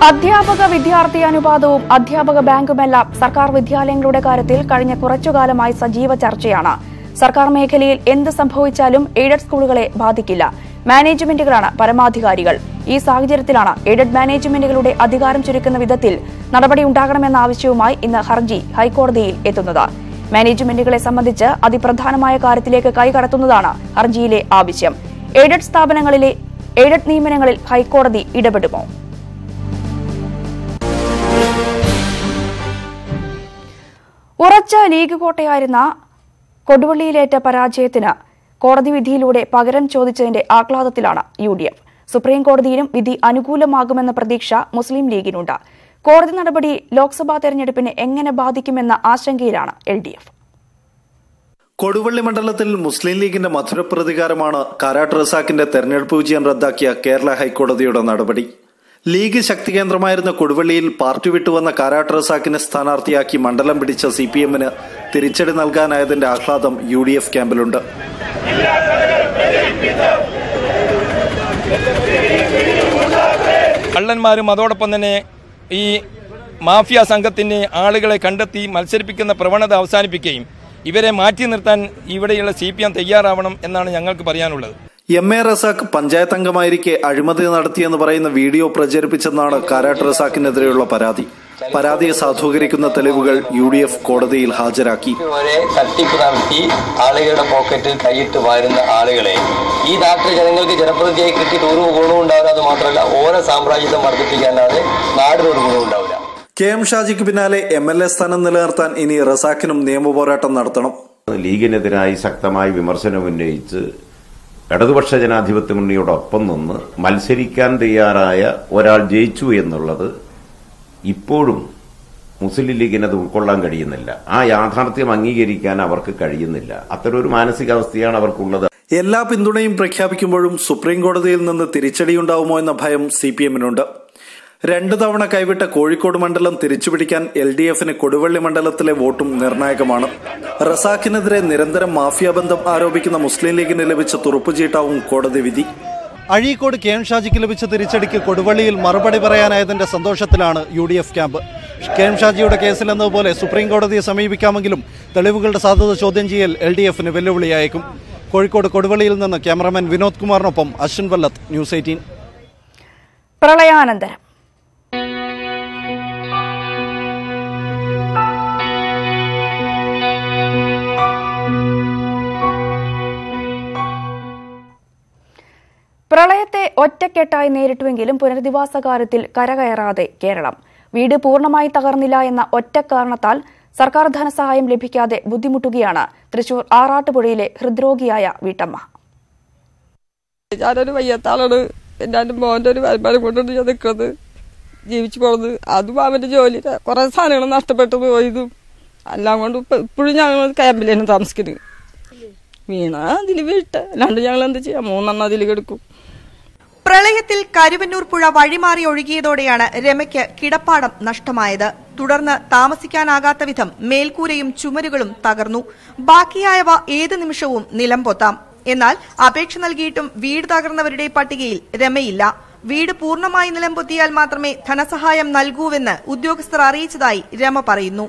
അധ്യാപക വിദ്യാർത്ഥി അനുപാതവും അധ്യാപക ബാങ്കുമെല്ലാം സർക്കാർ വിദ്യാലയങ്ങളുടെ കാര്യത്തിൽ കഴിഞ്ഞ കുറച്ചുകാലമായി സജീവ ചർച്ചയാണ്. സർക്കാർ മേഖലയിൽ എന്ത് സംഭവിച്ചാലും എയ്ഡഡ് സ്കൂളുകളെ ബാധിക്കില്ല. മാനേജ്മെന്റുകളാണ് പരമാധികാരികൾ. ഈ സാഹചര്യത്തിലാണ് എയ്ഡഡ് മാനേജ്മെന്റുകളുടെ അധികാരം ചുരുക്കുന്ന വിധത്തിൽ നടപടിയുണ്ടാകണമെന്ന ആവശ്യവുമായി ഇന്ന് ഹർജി ഹൈക്കോടതിയിൽ എത്തുന്നത്. മാനേജ്മെന്റുകളെ സംബന്ധിച്ച് അതിപ്രധാനമായ കാര്യത്തിലേക്ക് കൈകടത്തുന്നതാണ് ഹർജിയിലെ ആവശ്യം. എയ്ഡഡ് സ്ഥാപനങ്ങളിലെ എയ്ഡഡ് നിയമനങ്ങളിൽ ഹൈക്കോടതി ഇടപെടുമോ? ഉറച്ച ലീഗ് കോട്ടയായിരുന്ന കൊടുവള്ളിയിലേറ്റ പരാജയത്തിന് കോടതി വിധിയിലൂടെ പകരം ചോദിച്ചതിന്റെ ആഹ്ലാദത്തിലാണ് UDF. സുപ്രീം കോടതിയിലും വിധി അനുകൂലമാകുമെന്ന പ്രതീക്ഷ മുസ്ലിം ലീഗിനുണ്ട്. കോടതി നടപടി ലോക്സഭാ തെരഞ്ഞെടുപ്പിനെ എങ്ങനെ ബാധിക്കുമെന്ന ആശങ്കയിലാണ് LDF. കൊടുവള്ളി മണ്ഡലത്തിൽ മുസ്ലിം ലീഗിന്റെ മധുരപ്രതികാരമാണ് കാരാട്ട് റസാഖിന്റെ തെരഞ്ഞെടുപ്പ് വിജയം റദ്ദാക്കിയ കേരള ഹൈക്കോടതിയുടെ നടപടി. ലീഗ് ശക്തി കേന്ദ്രമായിരുന്ന കൊടുവള്ളിയിൽ പാർട്ടി വിട്ടുവന്ന കാരാട്ട് റസാഖിനെ സ്ഥാനാർത്ഥിയാക്കി മണ്ഡലം പിടിച്ച CPMന് തിരിച്ചടി നൽകാനായതിന്റെ ആഹ്ലാദം UDF ക്യാമ്പിലുണ്ട്. കള്ളന്മാരും അതോടൊപ്പം തന്നെ ഈ മാഫിയ സംഘത്തിന്റെ ആളുകളെ കണ്ടെത്തി മത്സരിപ്പിക്കുന്ന പ്രവണത അവസാനിപ്പിക്കുകയും ഇവരെ മാറ്റി നിർത്താൻ ഇവിടെയുള്ള CPM തയ്യാറാവണം എന്നാണ് ഞങ്ങൾക്ക് പറയാനുള്ളത്. MA റസാഖ് പഞ്ചായത്ത് അംഗമായിരിക്കെ അഴിമതി നടത്തിയെന്ന് പറയുന്ന വീഡിയോ പ്രചരിപ്പിച്ചെന്നാണ് കാരാട്ട് റസാഖിനെതിരെയുള്ള പരാതി. പരാതിയെ സാധൂകരിക്കുന്ന തെളിവുകൾ UDF കോടതിയിൽ ഹാജരാക്കി. തട്ടിപ്പ് നടത്തി ആളുകളുടെ പോക്കറ്റിൽ കൈയിട്ട് വാരുന്ന ആളുകളെ ഈ നാട്ടിലെ ജനങ്ങൾക്ക് ജനപ്രതിനിധിയായി കിട്ടിയിട്ട് ഒരു ഗുണവും ഉണ്ടാവില്ല. അത് മാത്രമല്ല ഓരോ സാമ്രാജ്യത്വം വർദ്ധിപ്പിക്കാനാണ് നാടിനൊരു ഗുണവും ഉണ്ടാവില്ല. KM ഷാജിക്ക് പിന്നാലെ MLA സ്ഥാനം നിലനിർത്താൻ ഇനി റസാഖിനും നിയമപോരാട്ടം നടത്തണം. ലീഗിനെതിരായി ശക്തമായി വിമർശനം ഉന്നയിച്ച് ഇടതുപക്ഷ ജനാധിപത്യ മുന്നണിയോടൊപ്പം നിന്ന് മത്സരിക്കാൻ തയ്യാറായ ഒരാൾ ജയിച്ചു എന്നുള്ളത് ഇപ്പോഴും മുസ്ലിം ലീഗിനത് ഉൾക്കൊള്ളാൻ കഴിയുന്നില്ല. ആ യാഥാർത്ഥ്യം അംഗീകരിക്കാൻ അവർക്ക് കഴിയുന്നില്ല. അത്തരമൊരു മാനസികാവസ്ഥയാണ് അവർക്കുള്ളത്. എല്ലാ പിന്തുണയും പ്രഖ്യാപിക്കുമ്പോഴും സുപ്രീം കോടതിയിൽ നിന്ന് തിരിച്ചടിയുണ്ടാവുമോ എന്ന ഭയം CPM-നുണ്ട്. 2 തവണ കൈവിട്ട കോഴിക്കോട് മണ്ഡലം തിരിച്ചുപിടിക്കാൻ LDF-ന് കൊടുവള്ളി മണ്ഡലത്തിലെ വോട്ടും നിർണായകമാണ്. റസാഖിനെതിരെ നിരന്തരം മാഫിയ ബന്ധം ആരോപിക്കുന്ന മുസ്ലിം ലീഗിന് ലഭിച്ച തുറുപ്പുചീട്ടാവും കോടതി വിധി. അഴീക്കോട് KN ഷാജിക്ക് ലഭിച്ച തിരിച്ചടിക്ക് കൊടുവള്ളിയിൽ മറുപടി പറയാനായതിന്റെ സന്തോഷത്തിലാണ് UDF ക്യാമ്പ്. KN ഷാജിയുടെ കേസിലെന്നതുപോലെ സുപ്രീം കോടതിയെ സമീപിക്കാമെങ്കിലും തെളിവുകളുടെ സാധ്യത ചോദ്യം ചെയ്യൽ LDF-ന് വെല്ലുവിളിയായേക്കും. കോഴിക്കോട് കൊടുവള്ളിയിൽ നിന്ന് ക്യാമറാമാൻ വിനോദ് കുമാറിനൊപ്പം അശ്വിൻ വല്ലത്ത്, ന്യൂസ് 18. പ്രളയാനന്തരം പ്രളയത്തെ ഒറ്റക്കെട്ടായി നേരിട്ടുവെങ്കിലും പുനരധിവാസ കാര്യത്തിൽ കരകയറാതെ കേരളം. വീട് പൂർണ്ണമായി തകർന്നില്ല എന്ന ഒറ്റ കാരണത്താൽ സർക്കാർ ധനസഹായം ലഭിക്കാതെ ബുദ്ധിമുട്ടുകയാണ് തൃശൂർ ആറാട്ടുപുഴയിലെ ഹൃദ്രോഗിയായ വീട്ടമ്മ. ഞാനൊരു വയ്യാത്താളാണ്. എൻ്റെ മോൻ്റെ ഒരു വരുമാനം കൊണ്ടാണ് ഞാൻ നിൽക്കുന്നത്, ജീവിച്ചു പോകുന്നത്. അതും അവൻ്റെ ജോലി കുറേ സാധനങ്ങൾ നഷ്ടപ്പെട്ടു പോയതും എല്ലാം കൊണ്ട് ഇപ്പോഴും ഞങ്ങൾ ക്യാമ്പിൽ തന്നെ താമസിക്കുന്നത്. വീണ അതിൽ വീട്ട് അല്ലാണ്ട് ഞങ്ങൾ എന്ത് ചെയ്യാം, 3 എണ്ണം അതിൽ കിടക്കും. പ്രളയത്തിൽ കരുവന്നൂർ പുഴ വഴിമാറി ഒഴുകിയതോടെയാണ് രമയ്ക്ക് കിടപ്പാടം നഷ്ടമായത്. തുടർന്ന് താമസിക്കാനാകാത്ത വിധം മേൽക്കൂരയും ചുമരുകളും തകർന്നു. ബാക്കിയായവ ഏത് നിമിഷവും നിലം പൊത്താം. എന്നാൽ അപേക്ഷ നൽകിയിട്ടും വീട് തകർന്നവരുടെ പട്ടികയിൽ രമയില്ല. വീട് പൂർണ്ണമായി നിലം പൊത്തിയാൽ മാത്രമേ ധനസഹായം നൽകൂവെന്ന് ഉദ്യോഗസ്ഥർ അറിയിച്ചതായി രമ പറയുന്നു.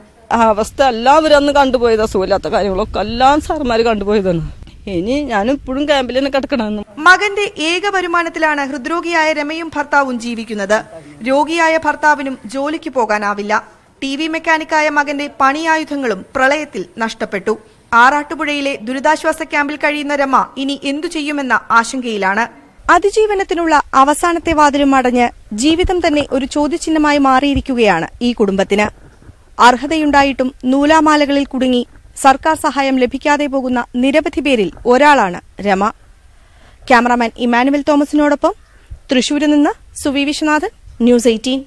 അവസ്ഥ എല്ലാവരും അന്ന് കണ്ടുപോയതാ, സുഖമില്ലാത്ത കാര്യങ്ങളൊക്കെ എല്ലാം സാർമാര് കണ്ടുപോയതാണ്. ഇനി ഞാനും ഇപ്പോഴും ക്യാമ്പിൽ തന്നെ കിടക്കണമെന്ന്. മകന്റെ ഏക വരുമാനത്തിലാണ് ഹൃദ്രോഗിയായ രമയും ഭർത്താവും ജീവിക്കുന്നത്. രോഗിയായ ഭർത്താവിനും ജോലിക്ക് പോകാനാവില്ല. TV മെക്കാനിക്കായ മകന്റെ പണിയായുധങ്ങളും പ്രളയത്തിൽ നഷ്ടപ്പെട്ടു. ആറാട്ടുപുഴയിലെ ദുരിതാശ്വാസ ക്യാമ്പിൽ കഴിയുന്ന രമ ഇനി എന്തു ചെയ്യുമെന്ന ആശങ്കയിലാണ്. അതിജീവനത്തിനുള്ള അവസാനത്തെ വാതിലും അടഞ്ഞ് ജീവിതം തന്നെ ഒരു ചോദ്യചിഹ്നമായി മാറിയിരിക്കുകയാണ് ഈ കുടുംബത്തിന്. അർഹതയുണ്ടായിട്ടും നൂലാമാലകളിൽ കുടുങ്ങി സർക്കാർ സഹായം ലഭിക്കാതെ പോകുന്ന നിരവധി പേരിൽ ഒരാളാണ് രമ. ക്യാമറാമാൻ ഇമാനുവൽ തോമസിനോടൊപ്പം തൃശൂരിൽ നിന്ന് സുവി വിശ്വനാഥൻ, ന്യൂസ് 18.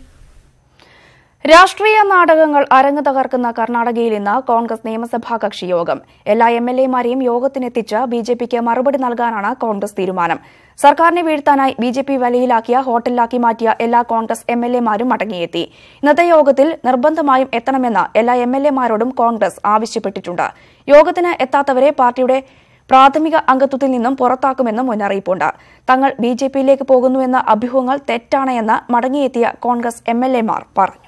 രാഷ്ട്രീയ നാടകങ്ങൾ അരങ്ങ് തകർക്കുന്ന കർണാടകയിൽ ഇന്ന് കോൺഗ്രസ് നിയമസഭാ കക്ഷി യോഗം. എല്ലാ MLA-മാരെയും യോഗത്തിനെത്തിച്ച് BJPക്ക് മറുപടി നൽകാനാണ് കോൺഗ്രസ് തീരുമാനം. സർക്കാരിനെ വീഴ്ത്താനായി BJP വലയിലാക്കിയ ഹോട്ടലിലാക്കി മാറ്റിയ എല്ലാ കോൺഗ്രസ് MLA-മാരും മടങ്ങിയെത്തി. ഇന്നത്തെ യോഗത്തിൽ നിർബന്ധമായും എത്തണമെന്ന് എല്ലാ MLA-മാരോടും കോൺഗ്രസ് ആവശ്യപ്പെട്ടിട്ടുണ്ട്. യോഗത്തിന് എത്താത്തവരെ പാർട്ടിയുടെ പ്രാഥമിക അംഗത്വത്തിൽ നിന്നും പുറത്താക്കുമെന്നും മുന്നറിയിപ്പുണ്ട്. തങ്ങൾ BJPയിലേക്ക് പോകുന്നുവെന്ന അഭ്യൂഹങ്ങൾ തെറ്റാണ് എന്ന് മടങ്ങിയെത്തിയ കോൺഗ്രസ് MLA-മാർ പറഞ്ഞു.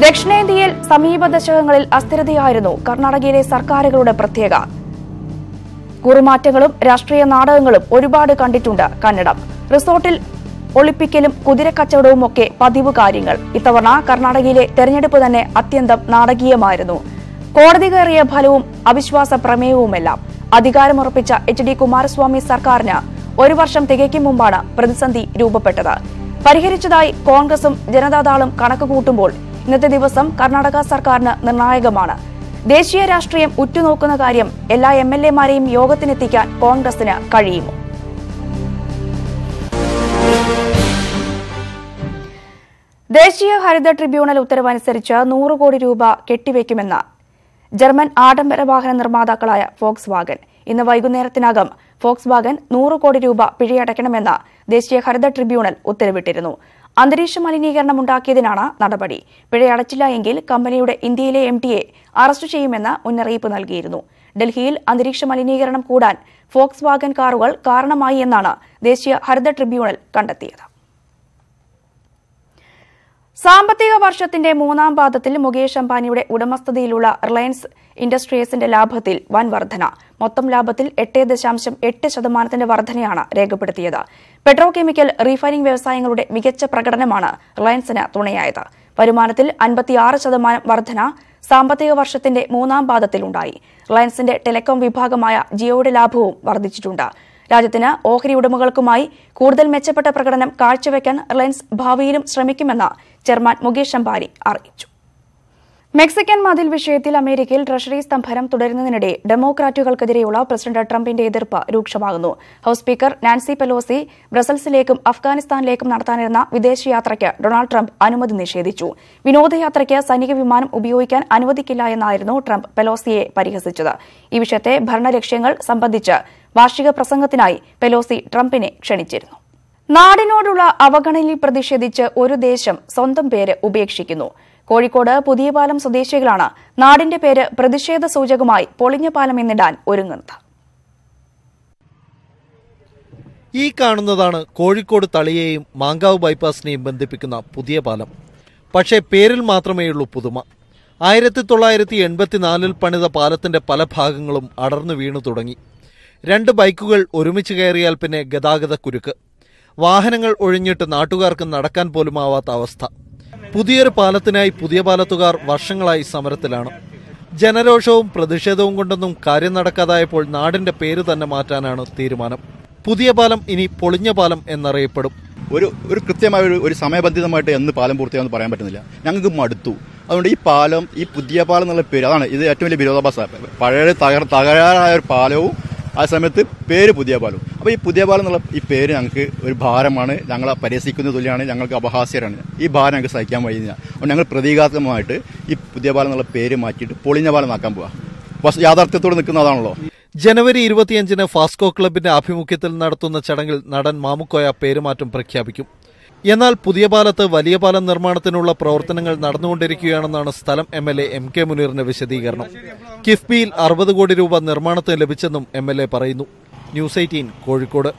ദക്ഷിണേന്ത്യയിൽ സമീപ ദശകങ്ങളിൽ അസ്ഥിരതയായിരുന്നു കർണാടകയിലെ സർക്കാരുകളുടെ പ്രത്യേകത. കുറുമാറ്റങ്ങളും രാഷ്ട്രീയ നാടകങ്ങളും ഒരുപാട് കണ്ടിട്ടുണ്ട് കന്നഡം. റിസോർട്ടിൽ ഒളിപ്പിക്കലും കുതിരക്കച്ചവടവും ഒക്കെ പതിവ് കാര്യങ്ങൾ. ഇത്തവണ കർണാടകയിലെ തെരഞ്ഞെടുപ്പ് തന്നെ അത്യന്തം നാടകീയമായിരുന്നു. കോടതി കയറിയ ഫലവും അവിശ്വാസ പ്രമേയവുമെല്ലാം. അധികാരമുറപ്പിച്ച HD കുമാരസ്വാമി സർക്കാരിന് 1 വർഷം തികയ്ക്കും മുമ്പാണ് പ്രതിസന്ധി രൂപപ്പെട്ടത്. പരിഹരിച്ചതായി കോൺഗ്രസും ജനതാദളും കണക്കുകൂട്ടുമ്പോൾ ഇന്നത്തെ ദിവസം കർണാടക സർക്കാരിന് നിർണായകമാണ്. ദേശീയ രാഷ്ട്രീയം ഉറ്റുനോക്കുന്ന കാര്യം എല്ലാ MLA-മാരെയും യോഗത്തിനെത്തിക്കാൻ കോൺഗ്രസിന് കഴിയുമോ? ദേശീയ ഹരിത ട്രിബ്യൂണൽ ഉത്തരവനുസരിച്ച് 100 കോടി രൂപ കെട്ടിവെക്കുമെന്ന് ജർമ്മൻ ആഡംബര വാഹന നിർമ്മാതാക്കളായ ഫോക്സ് വാഗൻ. ഇന്ന് വൈകുന്നേരത്തിനകം ഫോക്സ് വാഗൻ 100 കോടി രൂപ പിഴയടയ്ക്കണമെന്ന് ദേശീയ ഹരിത ട്രിബ്യൂണൽ ഉത്തരവിട്ടിരുന്നു. അന്തരീക്ഷ മലിനീകരണം ഉണ്ടാക്കിയതിനാണ് നടപടി. പിഴയടച്ചില്ല എങ്കിൽ കമ്പനിയുടെ ഇന്ത്യയിലെ MD-യെ അറസ്റ്റ് ചെയ്യുമെന്ന് മുന്നറിയിപ്പ് നൽകിയിരുന്നു. ഡൽഹിയിൽ അന്തരീക്ഷ മലിനീകരണം കൂടാൻ ഫോക്സ് വാഗൻ കാറുകൾ കാരണമായി എന്നാണ് ദേശീയ ഹരിത ട്രിബ്യൂണൽ കണ്ടെത്തിയത്. സാമ്പത്തിക വർഷത്തിന്റെ 3ാം പാദത്തിൽ മുകേഷ് അംബാനിയുടെ ഉടമസ്ഥതയിലുള്ള റിലയൻസ് ഇൻഡസ്ട്രീസിന്റെ ലാഭത്തിൽ വൻ വർധന. മൊത്തം ലാഭത്തിൽ 8.8% വർധനയാണ് രേഖപ്പെടുത്തിയത്. പെട്രോ കെമിക്കൽ, റീഫൈനിംഗ് വ്യവസായങ്ങളുടെ മികച്ച പ്രകടനമാണ് റിലയൻസിന് തുണയായത്. വരുമാനത്തിൽ 56% വർധന സാമ്പത്തിക വർഷത്തിന്റെ 3ാം പാദത്തിലുണ്ടായി. റിലയൻസിന്റെ ടെലികോം വിഭാഗമായ ജിയോയുടെ ലാഭവും വർദ്ധിച്ചിട്ടുണ്ട്. രാജ്യത്തിന് ഓഹരി ഉടമകൾക്കുമായി കൂടുതൽ മെച്ചപ്പെട്ട പ്രകടനം കാഴ്ചവെക്കാൻ റിലയൻസ് ഭാവിയിലും ശ്രമിക്കുമെന്ന് ചെയർമാൻ മുകേഷ് അംബാനി അറിയിച്ചു. മെക്സിക്കൻ മതിൽ വിഷയത്തിൽ അമേരിക്കയിൽ ട്രഷറി സ്തംഭനം തുടരുന്നതിനിടെ ഡെമോക്രാറ്റുകൾക്കെതിരെയുള്ള പ്രസിഡന്റ് ട്രംപിന്റെ എതിർപ്പ് രൂക്ഷമാകുന്നു. ഹൌസ് സ്പീക്കർ നാൻസി പെലോസി ബ്രസൽസിലേക്കും അഫ്ഗാനിസ്ഥാനിലേക്കും നടത്താനിരുന്ന വിദേശയാത്രയ്ക്ക് ഡൊണാൾഡ് ട്രംപ് അനുമതി നിഷേധിച്ചു. വിനോദയാത്രയ്ക്ക് സൈനിക വിമാനം ഉപയോഗിക്കാൻ അനുവദിക്കില്ല എന്നായിരുന്നു ട്രംപ് പെലോസിയെ പരിഹസിച്ചത്. ഈ വിഷയത്തെ ഭരണലക്ഷ്യങ്ങൾ സംബന്ധിച്ച് വാർഷിക പ്രസംഗത്തിനായി പെലോസി ട്രംപിനെ ക്ഷണിച്ചിരുന്നു. നാടിനോടുള്ള അവഗണനയിൽ പ്രതിഷേധിച്ച് ഒരു ദേശം സ്വന്തം പേര് ഉപേക്ഷിക്കുന്നു. കോഴിക്കോട് പുതിയപാലം സ്വദേശികളാണ് നാടിന്റെ പേര് പ്രതിഷേധ സൂചകമായി പൊളിഞ്ഞ പാലം എന്നിടാൻ ഒരുങ്ങുന്നത്. ഈ കാണുന്നതാണ് കോഴിക്കോട് തളിയെയും മാങ്കാവ് ബൈപ്പാസിനെയും ബന്ധിപ്പിക്കുന്ന പുതിയ പാലം. പക്ഷേ പേരിൽ മാത്രമേയുള്ളൂ പുതുമ. 1984 പണിത പാലത്തിന്റെ പല ഭാഗങ്ങളും അടർന്നു വീണു തുടങ്ങി. 2 ബൈക്കുകൾ ഒരുമിച്ച് കയറിയാൽ പിന്നെ ഗതാഗത കുരുക്ക്. വാഹനങ്ങൾ ഒഴിഞ്ഞിട്ട് നാട്ടുകാർക്ക് നടക്കാൻ പോലുമാവാത്ത അവസ്ഥ. പുതിയൊരു പാലത്തിനായി പുതിയ പാലത്തുകാർ വർഷങ്ങളായി സമരത്തിലാണ്. ജനരോഷവും പ്രതിഷേധവും കൊണ്ടൊന്നും കാര്യം നടക്കാതായപ്പോൾ നാടിന്റെ പേര് തന്നെ മാറ്റാനാണ് തീരുമാനം. പുതിയ പാലം ഇനി പൊളിഞ്ഞ പാലം എന്നറിയപ്പെടും. ഒരു കൃത്യമായ ഒരു സമയബന്ധിതമായിട്ട് എന്ന് പാലം പൂർത്തിയാണെന്ന് പറയാൻ പറ്റുന്നില്ല. ഞങ്ങൾക്ക് മടുത്തു. അതുകൊണ്ട് ഈ പാലം, ഈ പുതിയ പാലം എന്നുള്ള പേര്, അതാണ് ഇത് ഏറ്റവും വലിയ വിരോധാഭാസമാണ്. പഴയ തകരാറായ ഒരു പാലവും ആ സമയത്ത് പേര് പുതിയ പാലവും. അപ്പോൾ ഈ പുതിയ പാലം എന്നുള്ള ഈ പേര് ഞങ്ങൾക്ക് ഒരു ഭാരമാണ്. ഞങ്ങളെ പരിഹസിക്കുന്ന തുല്യമാണ്, ഞങ്ങൾക്ക് അപഹാസ്യരാണ്. ഈ ഭാരം ഞങ്ങൾക്ക് സഹിക്കാൻ കഴിയുന്നില്ല. അപ്പോൾ ഞങ്ങൾ പ്രതീകാത്മകമായിട്ട് ഈ പുതിയ പാലം എന്നുള്ള പേര് മാറ്റിയിട്ട് പൊളിഞ്ഞ പാലം ആക്കാൻ പോവാ. യാഥാർത്ഥ്യത്തോട് നിൽക്കുന്നതാണല്ലോ. ജനുവരി 25-ന് ഫാസ്കോ ക്ലബിന്റെ ആഭിമുഖ്യത്തിൽ നടത്തുന്ന ചടങ്ങിൽ നടൻ മാമുക്കോയ പേരുമാറ്റം പ്രഖ്യാപിക്കും. എന്നാൽ പുതിയ പാലത്ത് വലിയ പാലം നിർമ്മാണത്തിനുള്ള പ്രവർത്തനങ്ങൾ നടന്നുകൊണ്ടിരിക്കുകയാണെന്നാണ് സ്ഥലം MLA MK മുനീറിന്റെ വിശദീകരണം. കിഫ്ബിയിൽ 60 കോടി രൂപ നിർമ്മാണത്തിന് ലഭിച്ചെന്നും MLA പറയുന്നു. News 18 Kozhikode.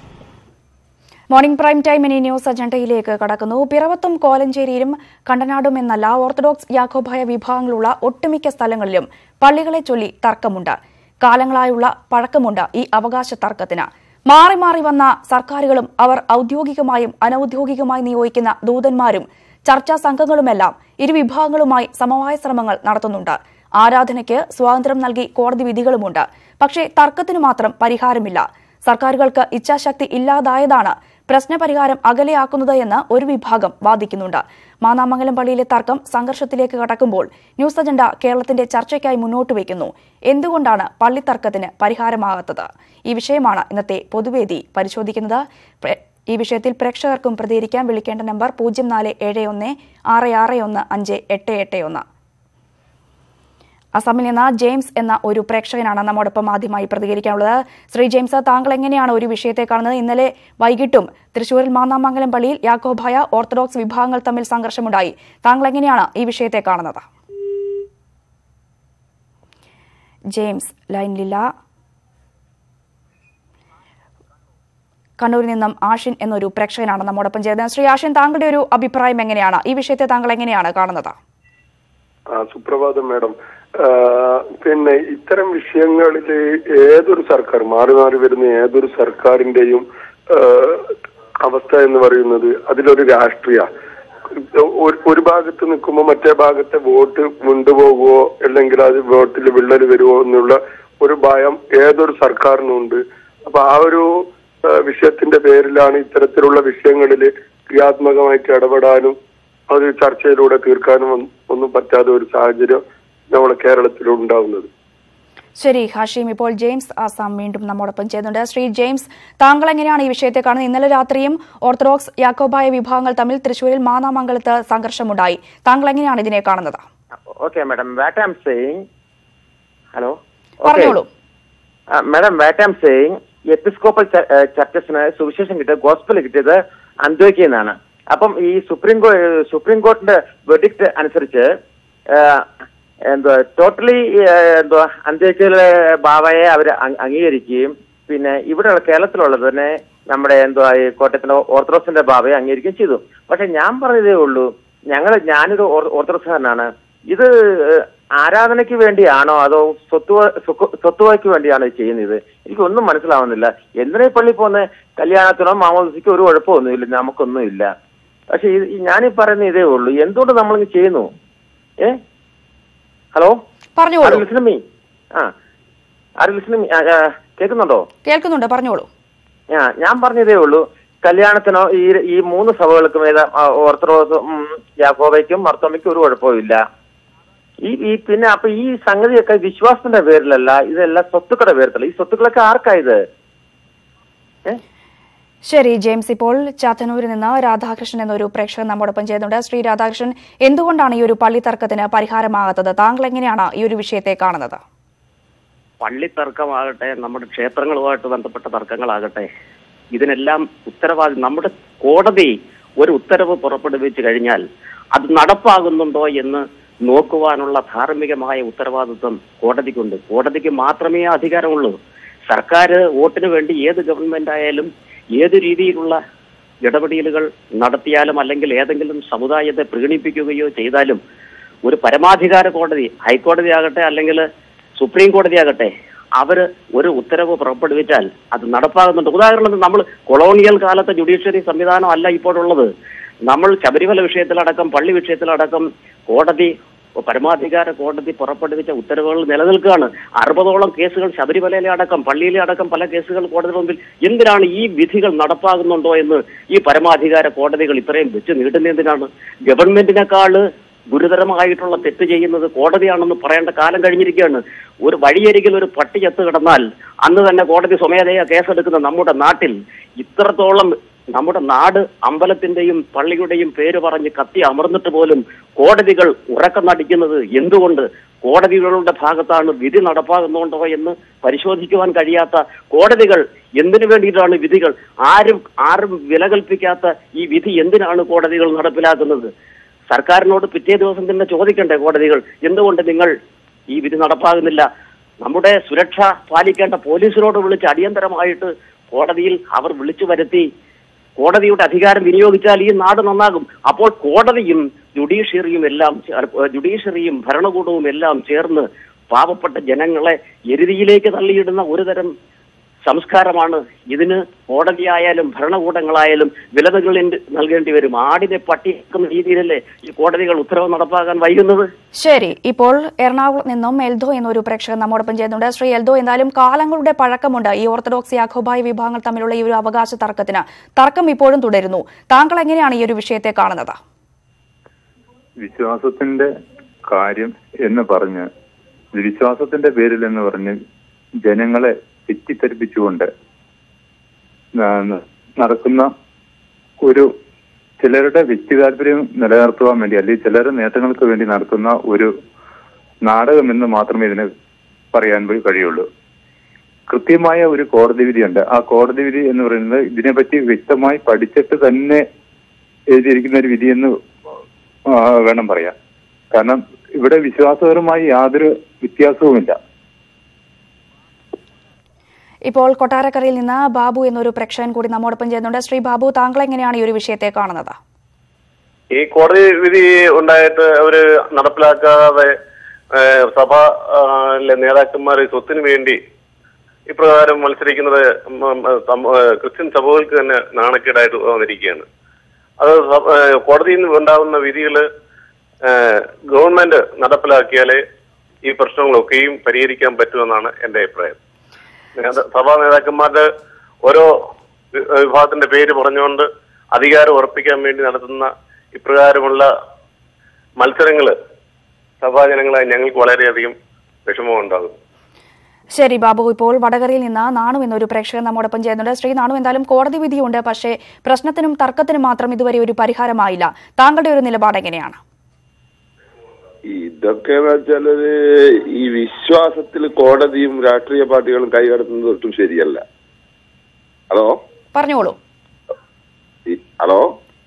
Morning prime time ഇനി ന്യൂസ് അജണ്ടയിലേക്ക് കടക്കുന്നു. പിറവത്തും കോലഞ്ചേരിയിലും കണ്ടനാടും എന്നല്ല ഓർത്തഡോക്സ് യാക്കോബായ വിഭാഗങ്ങളുള്ള ഒട്ടുമിക്ക സ്ഥലങ്ങളിലും പള്ളികളെ ചൊല്ലി തർക്കമുണ്ട്. കാലങ്ങളായുള്ള പഴക്കമുണ്ട് ഈ അവകാശ തർക്കത്തിന്. മാറി മാറി വന്ന സർക്കാരുകളും അവർ ഔദ്യോഗികമായും അനൌദ്യോഗികമായി നിയോഗിക്കുന്ന ദൂതന്മാരും ചർച്ചാ സംഘങ്ങളുമെല്ലാം ഇരുവിഭാഗങ്ങളുമായി സമവായ ശ്രമങ്ങൾ നടത്തുന്നുണ്ട്. ആരാധനയ്ക്ക് സ്വാതന്ത്ര്യം നൽകി കോടതി വിധികളുമുണ്ട്. പക്ഷേ തർക്കത്തിനു മാത്രം പരിഹാരമില്ല. സർക്കാരുകൾക്ക് ഇച്ഛാശക്തി ഇല്ലാതായതാണ് പ്രശ്നപരിഹാരം അകലെയാക്കുന്നത് എന്ന് ഒരു വിഭാഗം വാദിക്കുന്നുണ്ട്. മാന്നാമംഗലം പള്ളിയിലെ തർക്കം സംഘർഷത്തിലേക്ക് കടക്കുമ്പോൾ ന്യൂസ് അജണ്ട കേരളത്തിന്റെ ചർച്ചയ്ക്കായി മുന്നോട്ട് വയ്ക്കുന്നു. എന്തുകൊണ്ടാണ് പള്ളിത്തർക്കത്തിന് പരിഹാരമാകാത്തത്? ഈ വിഷയമാണ് ഇന്നത്തെ പൊതുവേദി പരിശോധിക്കുന്നത്. ഈ വിഷയത്തിൽ പ്രേക്ഷകർക്കും പ്രതികരിക്കാൻ വിളിക്കേണ്ട നമ്പർ 0471 661 5881. അസമിൽ നിന്ന് ജെയിംസ് എന്ന ഒരു പ്രേക്ഷകനാണ് നമ്മോടൊപ്പം ആദ്യമായി പ്രതികരിക്കാനുള്ളത്. ശ്രീ ജെയിംസ്, താങ്കൾ എങ്ങനെയാണ് ഒരു വിഷയത്തെ കാണുന്നത്? ഇന്നലെ വൈകിട്ടും തൃശൂരിൽ മാന്നാമംഗലം പള്ളിയിൽ യാക്കോബായ ഓർത്തഡോക്സ് വിഭാഗങ്ങൾ തമ്മിൽ സംഘർഷമുണ്ടായി. താങ്കൾ എങ്ങനെയാണ് ഈ വിഷയത്തെ കാണുന്നത്? ജെയിംസ് ലൈനിലില്ല. കണ്ണൂരിൽ നിന്നും ആഷിൻ എന്നൊരു പ്രേക്ഷകനാണ് നമ്മോടൊപ്പം ചേരുന്നത്. ശ്രീ ആഷിൻ, താങ്കളുടെ ഒരു അഭിപ്രായം എങ്ങനെയാണ്? ഈ വിഷയത്തെ താങ്കൾ എങ്ങനെയാണ് കാണുന്നത്? സുപ്രഭാതം മാഡം. പിന്നെ ഇത്തരം വിഷയങ്ങളിൽ ഏതൊരു സർക്കാർ, മാറി മാറി വരുന്ന ഏതൊരു സർക്കാരിന്റെയും അവസ്ഥ എന്ന് പറയുന്നത് അതിലൊരു രാഷ്ട്രീയ, ഒരു ഭാഗത്ത് നിൽക്കുമ്പോൾ മറ്റേ ഭാഗത്തെ വോട്ട് കൊണ്ടുപോകുമോ അല്ലെങ്കിൽ അത് വോട്ടിൽ വിള്ളൽ വരുമോ എന്നുള്ള ഒരു ഭയം ഏതൊരു സർക്കാരിനുണ്ട്. അപ്പൊ ആ ഒരു വിഷയത്തിന്റെ പേരിലാണ് ഇത്തരത്തിലുള്ള വിഷയങ്ങളിൽ ക്രിയാത്മകമായിട്ട് ഇടപെടാനും അത് ചർച്ചയിലൂടെ തീർക്കാനും ഒന്നും പറ്റാത്ത ഒരു സാഹചര്യം നമ്മുടെ കേരളത്തിൽ ഉണ്ടാവുന്നത്. ശരി ഹാഷിം. ഇപ്പോൾ ജെയിംസ് ആസാം വീണ്ടും നമ്മോടൊപ്പം ചെയ്യുന്നുണ്ട്. ശ്രീ ജെയിംസ്, താങ്കൾ എങ്ങനെയാണ് ഈ വിഷയത്തെ കാണുന്നത്? ഇന്നലെ രാത്രിയും ഓർത്തഡോക്സ് യാക്കോബായ വിഭാഗങ്ങൾ തമ്മിൽ തൃശൂരിൽ മാന്നാമംഗലത്ത് സംഘർഷമുണ്ടായി. താങ്കൾ എങ്ങനെയാണ് ഇതിനെ കാണുന്നത്? Okay madam, what I am saying, hello പറഞ്ഞോളൂ madam. What I am saying, episcopal ചർച്ചസിന് സുവിശേഷം കിട്ടിയത്, ഗോസ്പൽ കിട്ടിയത് അന്ത്യോക്യയിൽ നിന്നാണ്. അപ്പം ഈ സുപ്രീം കോർട്ടിന്റെ വെർഡിക്റ്റ് അനുസരിച്ച് ടോട്ടലി അന്ത്യോക്യയിലെ ബാവയെ അവർ അംഗീകരിക്കുകയും പിന്നെ ഇവിടെയുള്ള കേരളത്തിലുള്ളത് തന്നെ നമ്മുടെ ഈ കോട്ടയത്തിന്റെ ഓർത്തഡോക്സിന്റെ ബാവയെ അംഗീകരിക്കുകയും ചെയ്തു. പക്ഷെ ഞാൻ പറഞ്ഞതേ ഉള്ളൂ, ഞാനൊരു ഓർത്തഡോക്സുകാരനാണ്. ഇത് ആരാധനയ്ക്ക് വേണ്ടിയാണോ അതോ സ്വത്തുവയ്ക്ക് വേണ്ടിയാണോ ചെയ്യുന്നത്? എനിക്കൊന്നും മനസ്സിലാവുന്നില്ല. എന്തിനാ പള്ളി പോകുന്ന? കല്യാണത്തിനോ മാമോദിസയ്ക്കോ ഒരു കുഴപ്പമൊന്നുമില്ല, നമുക്കൊന്നുമില്ല. പക്ഷെ ഞാനീ പറയുന്ന ഇതേ ഉള്ളൂ, എന്തുകൊണ്ട് നമ്മളിങ്ങനെ ചെയ്യുന്നു? ഹലോ, കേൾക്കുന്നുണ്ടോ? കേൾക്കുന്നുണ്ട്, പറഞ്ഞോളൂ. ഞാൻ പറഞ്ഞതേ ഉള്ളൂ, കല്യാണത്തിനോ ഈ 3 സഭകൾക്കും ഓർത്തഡോക്സും യാക്കോബയ്ക്കും മർത്തോമയ്ക്കും ഒരു കുഴപ്പമില്ല. ഈ പിന്നെ അപ്പൊ ഈ സംഗതിയൊക്കെ വിശ്വാസത്തിന്റെ പേരിലല്ല, ഇതെല്ലാം സ്വത്തുക്കളുടെ പേരിലല്ല. ഈ സ്വത്തുക്കളൊക്കെ ആർക്കായത്? ശരി ജെയിംസ്, ഇപ്പോൾ ചാത്തന്നൂരിൽ നിന്ന് രാധാകൃഷ്ണൻ എന്നൊരു പ്രേക്ഷകൻ നമ്മോടൊപ്പം ചെയ്യുന്നുണ്ട്. ശ്രീ രാധാകൃഷ്ണൻ, എന്തുകൊണ്ടാണ് ഈ ഒരു പള്ളി തർക്കത്തിന് പരിഹാരമാകാത്തത്? താങ്കൾ എങ്ങനെയാണ് ഈ ഒരു വിഷയത്തെ കാണുന്നത്? പള്ളി തർക്കമാകട്ടെ, നമ്മുടെ ക്ഷേത്രങ്ങളുമായിട്ട് ബന്ധപ്പെട്ട തർക്കങ്ങളാകട്ടെ, ഇതിനെല്ലാം ഉത്തരവാദി നമ്മുടെ കോടതി ഒരു ഉത്തരവ് പുറപ്പെടുവിച്ചു കഴിഞ്ഞാൽ അത് നടപ്പാകുന്നുണ്ടോ എന്ന് നോക്കുവാനുള്ള ധാർമ്മികമായ ഉത്തരവാദിത്വം കോടതിക്കുണ്ട്. കോടതിക്ക് മാത്രമേ അധികാരമുള്ളൂ. സർക്കാർ വോട്ടിന് വേണ്ടി ഏത് ഗവൺമെന്റ് ആയാലും ഏത് രീതിയിലുള്ള ഇടപെടലുകൾ നടത്തിയാലും അല്ലെങ്കിൽ ഏതെങ്കിലും സമുദായത്തെ പ്രീണിപ്പിക്കുകയോ ചെയ്താലും ഒരു പരമാധികാര കോടതി, ഹൈക്കോടതി ആകട്ടെ അല്ലെങ്കിൽ സുപ്രീം കോടതി ആകട്ടെ, അവർ ഒരു ഉത്തരവ് പുറപ്പെടുവിച്ചാൽ അത് നടപ്പാകുന്നുണ്ട്. ഉദാഹരണത്തിന് നമ്മൾ കൊളോണിയൽ കാലത്തെ ജുഡീഷ്യറി സംവിധാനം അല്ല ഇപ്പോഴുള്ളത്. നമ്മൾ ശബരിമല വിഷയത്തിലടക്കം പള്ളി വിഷയത്തിലടക്കം കോടതി, പരമാധികാര കോടതി പുറപ്പെടുവിച്ച ഉത്തരവുകൾ നിലനിൽക്കുകയാണ്. 60ഓളം കേസുകൾ ശബരിമലയിലെ അടക്കം പള്ളിയിലെ അടക്കം പല കേസുകൾ കോടതി മുമ്പിൽ. എന്തിനാണ് ഈ വിധികൾ നടപ്പാകുന്നുണ്ടോ എന്ന് ഈ പരമാധികാര കോടതികൾ ഇത്രയും വെച്ച് നീട്ടുന്നതിനാണ്? ഗവൺമെന്റിനേക്കാള് ഗുരുതരമായിട്ടുള്ള തെറ്റ് ചെയ്യുന്നത് കോടതിയാണെന്ന് പറയേണ്ട കാലം കഴിഞ്ഞിരിക്കുകയാണ്. ഒരു വഴിയരികിൽ ഒരു പട്ടി ചത്ത് കിടന്നാൽ അന്ന് തന്നെ കോടതി സ്വമേധയാ കേസെടുക്കുന്ന നമ്മുടെ നാട്ടിൽ ഇത്രത്തോളം നമ്മുടെ നാട് അമ്പലത്തിന്റെയും പള്ളിയുടെയും പേര് പറഞ്ഞ് കത്തി അമർന്നിട്ട് പോലും കോടതികൾ ഉറക്കം നടിക്കുന്നത് എന്തുകൊണ്ട്? കോടതികളുടെ ഭാഗത്താണ് വിധി നടപ്പാകുന്നുണ്ടോ എന്ന് പരിശോധിക്കുവാൻ കഴിയാത്ത കോടതികൾ എന്തിനു വേണ്ടിയിട്ടാണ് വിധികൾ? ആരും വില കൽപ്പിക്കാത്ത ഈ വിധി എന്തിനാണ് കോടതികൾ നടപ്പിലാക്കുന്നത്? സർക്കാരിനോട് പിറ്റേ ദിവസം തന്നെ ചോദിക്കണ്ടേ കോടതികൾ, എന്തുകൊണ്ട് നിങ്ങൾ ഈ വിധി നടപ്പാകുന്നില്ല? നമ്മുടെ സുരക്ഷ പാലിക്കേണ്ട പോലീസിനോട് വിളിച്ച് അടിയന്തരമായിട്ട് കോടതിയിൽ അവർ വിളിച്ചു വരുത്തി കോടതിയുടെ അധികാരം വിനിയോഗിച്ചാൽ ഈ നാട് നന്നാകും. അപ്പോൾ കോടതിയും ജുഡീഷ്യറിയും ഭരണകൂടവും എല്ലാം ചേർന്ന് പാവപ്പെട്ട ജനങ്ങളെ എരുതിയിലേക്ക് തള്ളിയിടുന്ന ഒരുതരം സംസ്കാരമാണ്. ഇതിന് കോടതിയായാലും ഭരണകൂടങ്ങളായാലും വില നൽകേണ്ടി വരും. ആടിനെ പട്ടിയാക്കുന്ന രീതിയിലല്ലേ ഈ കോടതികൾ ഉത്തരവ് നടപ്പാക്കാൻ വൈകുന്നത്? ശരി, ഇപ്പോൾ എറണാകുളത്ത് നിന്നും എൽദോ എന്നൊരു പ്രേക്ഷകൻ നമ്മോടൊപ്പം ചെയ്യുന്നുണ്ട്. ശ്രീ എൽദോ, എന്തായാലും കാലങ്ങളുടെ പഴക്കമുണ്ട് ഈ ഓർത്തഡോക്സ് യാക്കോബായ വിഭാഗങ്ങൾ തമ്മിലുള്ള ഈ ഒരു അവകാശ തർക്കത്തിന്. തർക്കം ഇപ്പോഴും തുടരുന്നു. താങ്കൾ എങ്ങനെയാണ് ഈ ഒരു വിഷയത്തെ കാണുന്നത്? വിശ്വാസത്തിന്റെ കാര്യം എന്ന് പറഞ്ഞ്, വിശ്വാസത്തിന്റെ പേരിൽ എന്ന് പറഞ്ഞ് ജനങ്ങളെ തെറ്റിദ്ധരിപ്പിച്ചുകൊണ്ട് നടക്കുന്ന ഒരു ചിലരുടെ വ്യക്തി താല്പര്യം നിലനിർത്തുവാൻ വേണ്ടി അല്ലെങ്കിൽ ചിലരുടെ നേട്ടങ്ങൾക്ക് വേണ്ടി നടത്തുന്ന ഒരു നാടകമെന്ന് മാത്രമേ ഇതിന് പറയാൻ കഴിയുള്ളൂ. കൃത്യമായ ഒരു കോടതി വിധിയുണ്ട്. ആ കോടതി വിധി എന്ന് പറയുന്നത് ഇതിനെപ്പറ്റി വ്യക്തമായി പഠിച്ചിട്ട് തന്നെ എഴുതിയിരിക്കുന്ന ഒരു വിധിയെന്ന് വേണം പറയാൻ. കാരണം ഇവിടെ വിശ്വാസപരമായി യാതൊരു വ്യത്യാസവുമില്ല. ഇപ്പോൾ കൊട്ടാരക്കരയിൽ നിന്ന് ബാബു എന്നൊരു പ്രേക്ഷകൻ കൂടി നമ്മോടൊപ്പം ചെയ്യുന്നുണ്ട്. ശ്രീ ബാബു, താങ്കൾ എങ്ങനെയാണ് ഈ ഒരു വിഷയത്തെ കാണുന്നത്? ഈ കോടതി വിധി ഉണ്ടായിട്ട് അവര് നടപ്പിലാക്കാതെ സഭ നേതാക്കന്മാർ സ്വത്തിന് വേണ്ടി ഇപ്രകാരം മത്സരിക്കുന്നത് ക്രിസ്ത്യൻ സഭകൾക്ക് തന്നെ നാണക്കേടായിട്ട് വന്നിരിക്കുകയാണ്. അത് കോടതിയിൽ നിന്ന് ഉണ്ടാകുന്ന വിധികള് ഗവൺമെന്റ് നടപ്പിലാക്കിയാലേ ഈ പ്രശ്നങ്ങളൊക്കെയും പരിഹരിക്കാൻ പറ്റുമെന്നാണ് എന്റെ അഭിപ്രായം. സഭാ നേതാക്കന്മാരുടെ ഓരോ വിഭാഗത്തിന്റെ പേര് പറഞ്ഞുകൊണ്ട് അധികാരം ഉറപ്പിക്കാൻ വേണ്ടി നടത്തുന്ന ഇപ്രകാരമുള്ള മത്സരങ്ങള് സഭാജനങ്ങളായി ഞങ്ങൾക്ക് വളരെയധികം വിഷമമുണ്ടാകും. ശരി ബാബു, ഇപ്പോൾ വടകരയിൽ നിന്ന് നാണു എന്നൊരു പ്രേക്ഷകൻ നമ്മോടൊപ്പം ചെയ്യുന്നുണ്ട്. ശ്രീ നാണു, എന്തായാലും കോടതി വിധിയുണ്ട്, പക്ഷേ പ്രശ്നത്തിനും തർക്കത്തിനും മാത്രം ഇതുവരെ ഒരു പരിഹാരമായില്ല. താങ്കളുടെ ഒരു നിലപാട് എങ്ങനെയാണ്? ഇതൊക്കെ വെച്ചാല് ഈ വിശ്വാസത്തിൽ കോടതിയും രാഷ്ട്രീയ പാർട്ടികളും കൈകടത്തുന്നത് ഒട്ടും ശരിയല്ല. ഹലോ പറഞ്ഞോളൂ. ഹലോ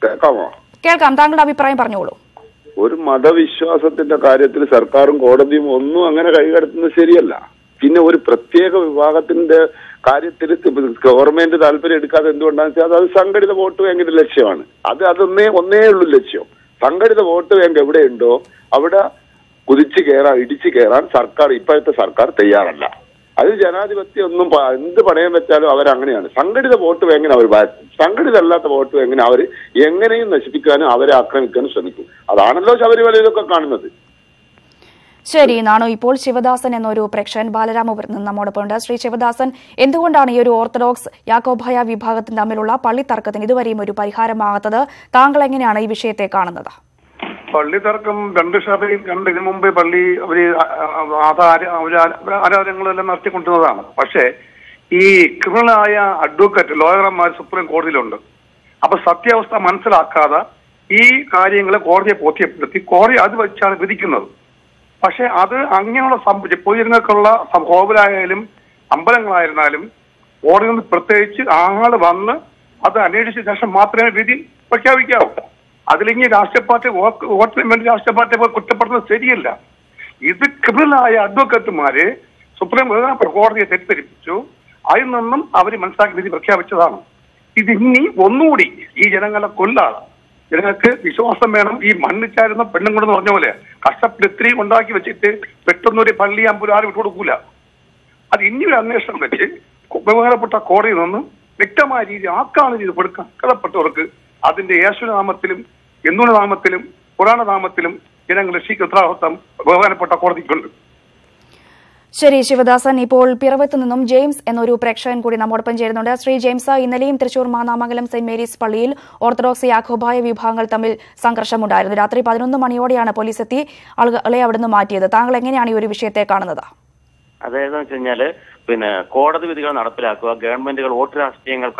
കേൾക്കാമോ? കേൾക്കാം, താങ്കളുടെ അഭിപ്രായം പറഞ്ഞോളൂ. ഒരു മതവിശ്വാസത്തിന്റെ കാര്യത്തിൽ സർക്കാരും കോടതിയും ഒന്നും അങ്ങനെ കൈകടത്തുന്നത് ശരിയല്ല. പിന്നെ ഒരു പ്രത്യേക വിഭാഗത്തിന്റെ കാര്യത്തിൽ ഗവൺമെന്റ് താല്പര്യം എടുക്കാതെ എന്തുകൊണ്ടാണെന്ന് വെച്ചാൽ അത് സംഘടിത വോട്ട് ബാങ്കിന്റെ ലക്ഷ്യമാണ്. ഒന്നേ ഉള്ളൂ ലക്ഷ്യം. സംഘടിത വോട്ട് ബാങ്ക് എവിടെയുണ്ടോ അവിടെ ഇടിച്ചു കയറാൻ ഇപ്പോഴത്തെ സർക്കാർ തയ്യാറല്ല. അത് ജനാധിപത്യം ഒന്നും എന്ത് പണയം വെച്ചാലും അവരങ്ങനെയാണ്. സംഘടിത വോട്ട് ബാങ്കിന് അവർ സംഘടിത അല്ലാത്ത വോട്ട് ബാങ്കിന് അവർ എങ്ങനെയും നശിപ്പിക്കാനും അവരെ ആക്രമിക്കാനും ശ്രമിക്കും. അതാണല്ലോ ശബരിമലയിലൊക്കെ കാണുന്നത്. ശരി നാണു, ഇപ്പോൾ ശിവദാസൻ എന്നൊരു പ്രേക്ഷകൻ ബാലരാമപുരത്ത് നിന്ന് നമ്മോടൊപ്പം ഉണ്ട്. ശ്രീ ശിവദാസൻ, എന്തുകൊണ്ടാണ് ഈ ഒരു ഓർത്തഡോക്സ് യാക്കോബായ വിഭാഗത്തിന് തമ്മിലുള്ള പള്ളി തർക്കത്തിന് ഇതുവരെയും ഒരു പരിഹാരമാകാത്തത്? താങ്കൾ എങ്ങനെയാണ് ഈ വിഷയത്തെ കാണുന്നത്? പള്ളി തർക്കം രണ്ട് സഭയും ഇതിനു മുമ്പ് പള്ളി ആരാധനകളെല്ലാം നടത്തിക്കൊണ്ടിരുന്നതാണ്. പക്ഷേ ഈ ക്രിമിനലായ അഡ്വക്കേറ്റ് ലോയർമാർ സുപ്രീം കോടതിയിലുണ്ട്. അപ്പൊ സത്യാവസ്ഥ മനസ്സിലാക്കാതെ ഈ കാര്യങ്ങളെ കോടതിയെ ബോധ്യപ്പെടുത്തി കോടതി അത് വെച്ചാണ് വിധിക്കുന്നത്. പക്ഷെ അത് അങ്ങനെയുള്ള പൊതുജനങ്ങൾക്കുള്ള ഹോബിലായാലും അമ്പലങ്ങളായിരുന്നാലും കോടതിയിൽ നിന്ന് പ്രത്യേകിച്ച് ആള് വന്ന് അത് അന്വേഷിച്ച ശേഷം മാത്രമേ വിധി പ്രഖ്യാപിക്കാവൂ. അതിലിങ്ങി രാഷ്ട്രീയ പാർട്ടി വോട്ടിന് വേണ്ടി രാഷ്ട്രീയ പാർട്ടിയെ പോയി കുറ്റപ്പെടുന്നത് ശരിയല്ല. ഇത് ക്രിമിനലായ അഡ്വക്കേറ്റുമാര് സുപ്രീം കോടതിയെ തെറ്റിദ്ധരിപ്പിച്ചു. അതിൽ നിന്നും അവർ മനസ്സിലാക്കി വിധി പ്രഖ്യാപിച്ചതാണ്. ഇതിനി ഒന്നുകൂടി ഈ ജനങ്ങളെ കൊല്ലാണ്. ജനങ്ങൾക്ക് വിശ്വാസം വേണം. ഈ മണ്ണിച്ചായിരുന്ന പെണ്ണും കൊണ്ടെന്ന് പറഞ്ഞ പോലെ കഷ്ടപ്പെട്ട് ഇത്രയും ഉണ്ടാക്കി വെച്ചിട്ട് പെട്ടെന്നൊരു പള്ളി അമ്പൂർ ആരും വിട്ടുകൊടുക്കൂല. അത് ഇനിയൊരു അന്വേഷണം വെച്ച് ബഹുമാനപ്പെട്ട കോടതിയിൽ നിന്ന് വ്യക്തമായ രീതി ആക്കാണ് ചെയ്ത് കൊടുക്കാൻ കടപ്പെട്ടവർക്ക് അതിന്റെ യേശുനാമത്തിലും നാമത്തിലും പുരാണനാമത്തിലും ജനങ്ങൾ രക്ഷിക്കുന്ന ഉത്തരവാദിത്വം ബഹുമാനപ്പെട്ട കോടതിക്കുണ്ട്. ശരി ശിവദാസൻ, ഇപ്പോൾ പിറവത്ത് നിന്നും ജെയിംസ് എന്നൊരു പ്രേക്ഷകൻ കൂടി നമ്മോടൊപ്പം ചേരുന്നുണ്ട്. ശ്രീ ജെയിംസ്, ഇന്നലെയും തൃശൂർ മാന്നാമംഗലം സെന്റ് മേരീസ് പള്ളിയിൽ ഓർത്തഡോക്സ് യാക്കോബായ വിഭാഗങ്ങൾ തമ്മിൽ സംഘർഷമുണ്ടായിരുന്നു. രാത്രി 11 മണിയോടെയാണ് പോലീസ് എത്തി ആളുകളെ അവിടുന്ന് മാറ്റിയത്. താങ്കൾ എങ്ങനെയാണ് ഈ ഒരു വിഷയത്തെ കാണുന്നത്? അതായത് വെച്ച് കഴിഞ്ഞാല് കോടതി വിധികൾ നടപ്പിലാക്കുക, ഗവൺമെന്റുകൾ വോട്ട് രാഷ്ട്രീയങ്ങൾ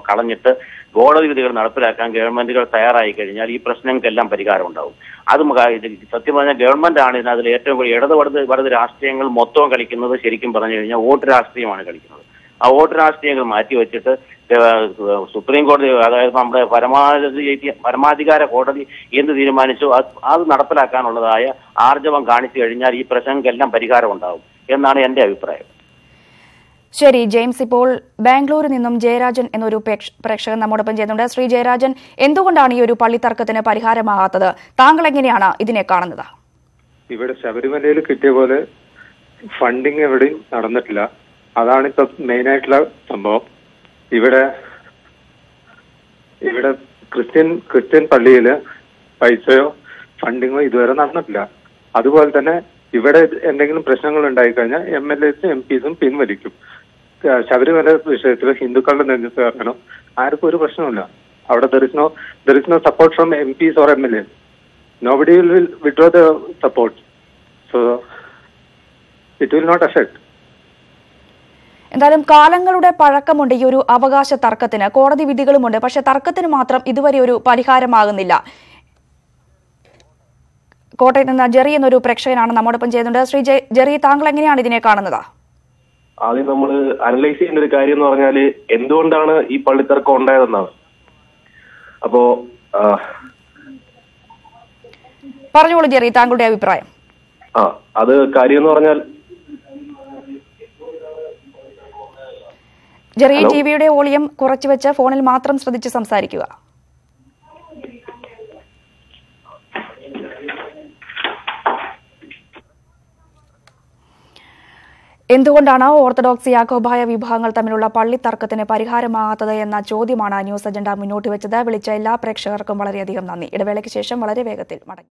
കളഞ്ഞിട്ട് കോടതി വിധികൾ നടപ്പിലാക്കാൻ ഗവൺമെന്റുകൾ തയ്യാറായി കഴിഞ്ഞാൽ ഈ പ്രശ്നങ്ങൾക്കെല്ലാം പരിഹാരം ഉണ്ടാവും. അത് സത്യം പറഞ്ഞാൽ ഗവൺമെന്റ് ആണ് അതിൽ ഏറ്റവും കൂടുതൽ ഇടത് രാഷ്ട്രീയങ്ങൾ മൊത്തം കളിക്കുന്നത്. ശരിക്കും പറഞ്ഞു കഴിഞ്ഞാൽ വോട്ട് രാഷ്ട്രീയമാണ് കളിക്കുന്നത്. ആ വോട്ട് രാഷ്ട്രീയങ്ങൾ മാറ്റിവെച്ചിട്ട് സുപ്രീം കോടതി, അതായത് നമ്മുടെ പരമാധികാര കോടതി എന്ത് തീരുമാനിച്ചു അത് നടപ്പിലാക്കാനുള്ളതായ ആർജവം കാണിച്ചു കഴിഞ്ഞാൽ ഈ പ്രശ്നങ്ങൾക്കെല്ലാം പരിഹാരം ഉണ്ടാവും എന്നാണ് എന്റെ അഭിപ്രായം. ശരി ജെയിംസ്, ഇപ്പോൾ ബാംഗ്ലൂരിൽ നിന്നും ജയരാജൻ എന്നൊരു പ്രേക്ഷകൻ നമ്മോടൊപ്പം ചെയ്യുന്നുണ്ട്. ശ്രീ ജയരാജൻ, എന്തുകൊണ്ടാണ് ഈ ഒരു പള്ളി തർക്കത്തിന് പരിഹാരമാകാത്തത്? താങ്കൾ എങ്ങനെയാണ് ഇതിനെ കാണുന്നത്? ഇവിടെ ശബരിമലയിൽ കിട്ടിയ പോലെ ഫണ്ടിങ് എവിടെയും നടന്നിട്ടില്ല. അതാണ് ഇപ്പൊ മെയിൻ ആയിട്ടുള്ള സംഭവം. ഇവിടെ ക്രിസ്ത്യൻ പള്ളിയില് പൈസയോ ഫണ്ടിങ്ങോ ഇതുവരെ നടന്നിട്ടില്ല. അതുപോലെ തന്നെ ഇവിടെ എന്തെങ്കിലും പ്രശ്നങ്ങൾ ഉണ്ടായിക്കഴിഞ്ഞാൽ MLAs MPs പിൻവലിക്കും. ശബരിമല വിഷയത്തിൽ ഹിന്ദുക്കളുടെ നേതൃത്വം കാരണം ആർക്കും ഒരു പ്രശ്നമില്ല. അവിടെ there is no support from MPs or MLAs. Nobody will withdraw the support. So it will not affect. എന്തായാലും കാലങ്ങളുടെ പഴക്കമുണ്ട് ഈ ഒരു അവകാശ തർക്കത്തിന്. കോടതി വിധികളുമുണ്ട്. പക്ഷെ തർക്കത്തിന് മാത്രം ഇതുവരെ ഒരു പരിഹാരമാകുന്നില്ല. കോട്ടയത്ത് നിന്ന് ജെറി എന്നൊരു പ്രേക്ഷകനാണ് നമ്മോടൊപ്പം ചെയ്യുന്നുണ്ട്. ശ്രീ ജെറി, താങ്കൾ എങ്ങനെയാണ് ഇതിനെ കാണുന്നത്? ആദ്യം നമ്മൾ അനലൈസ് ചെയ്യേണ്ട ഒരു കാര്യം എന്ന് പറഞ്ഞാല് എന്തുകൊണ്ടാണ് ഈ പള്ളിത്തർക്കം ഉണ്ടായതെന്നാണ്. അപ്പോ പറഞ്ഞോളൂ ജെറി, താങ്കളുടെ അഭിപ്രായം. അത് കാര്യം എന്ന് പറഞ്ഞാൽ ജെറി, ടിവിയുടെ വോളിയം കുറച്ചു വെച്ച് ഫോണിൽ മാത്രം ശ്രദ്ധിച്ച് സംസാരിക്കുക. എന്തുകൊണ്ടാണ് ഓർത്തഡോക്സ് യാക്കോബായ വിഭാഗങ്ങൾ തമ്മിലുള്ള പള്ളി തർക്കത്തിന് പരിഹാരമാകാത്തത് എന്ന ചോദ്യമാണ് ന്യൂസ് അജണ്ട മുന്നോട്ട് വെച്ചത്. വിളിച്ച എല്ലാ പ്രേക്ഷകർക്കും വളരെയധികം നന്ദി. ഇടവേളയ്ക്ക് ശേഷം വളരെ വേഗത്തിൽ മടങ്ങി.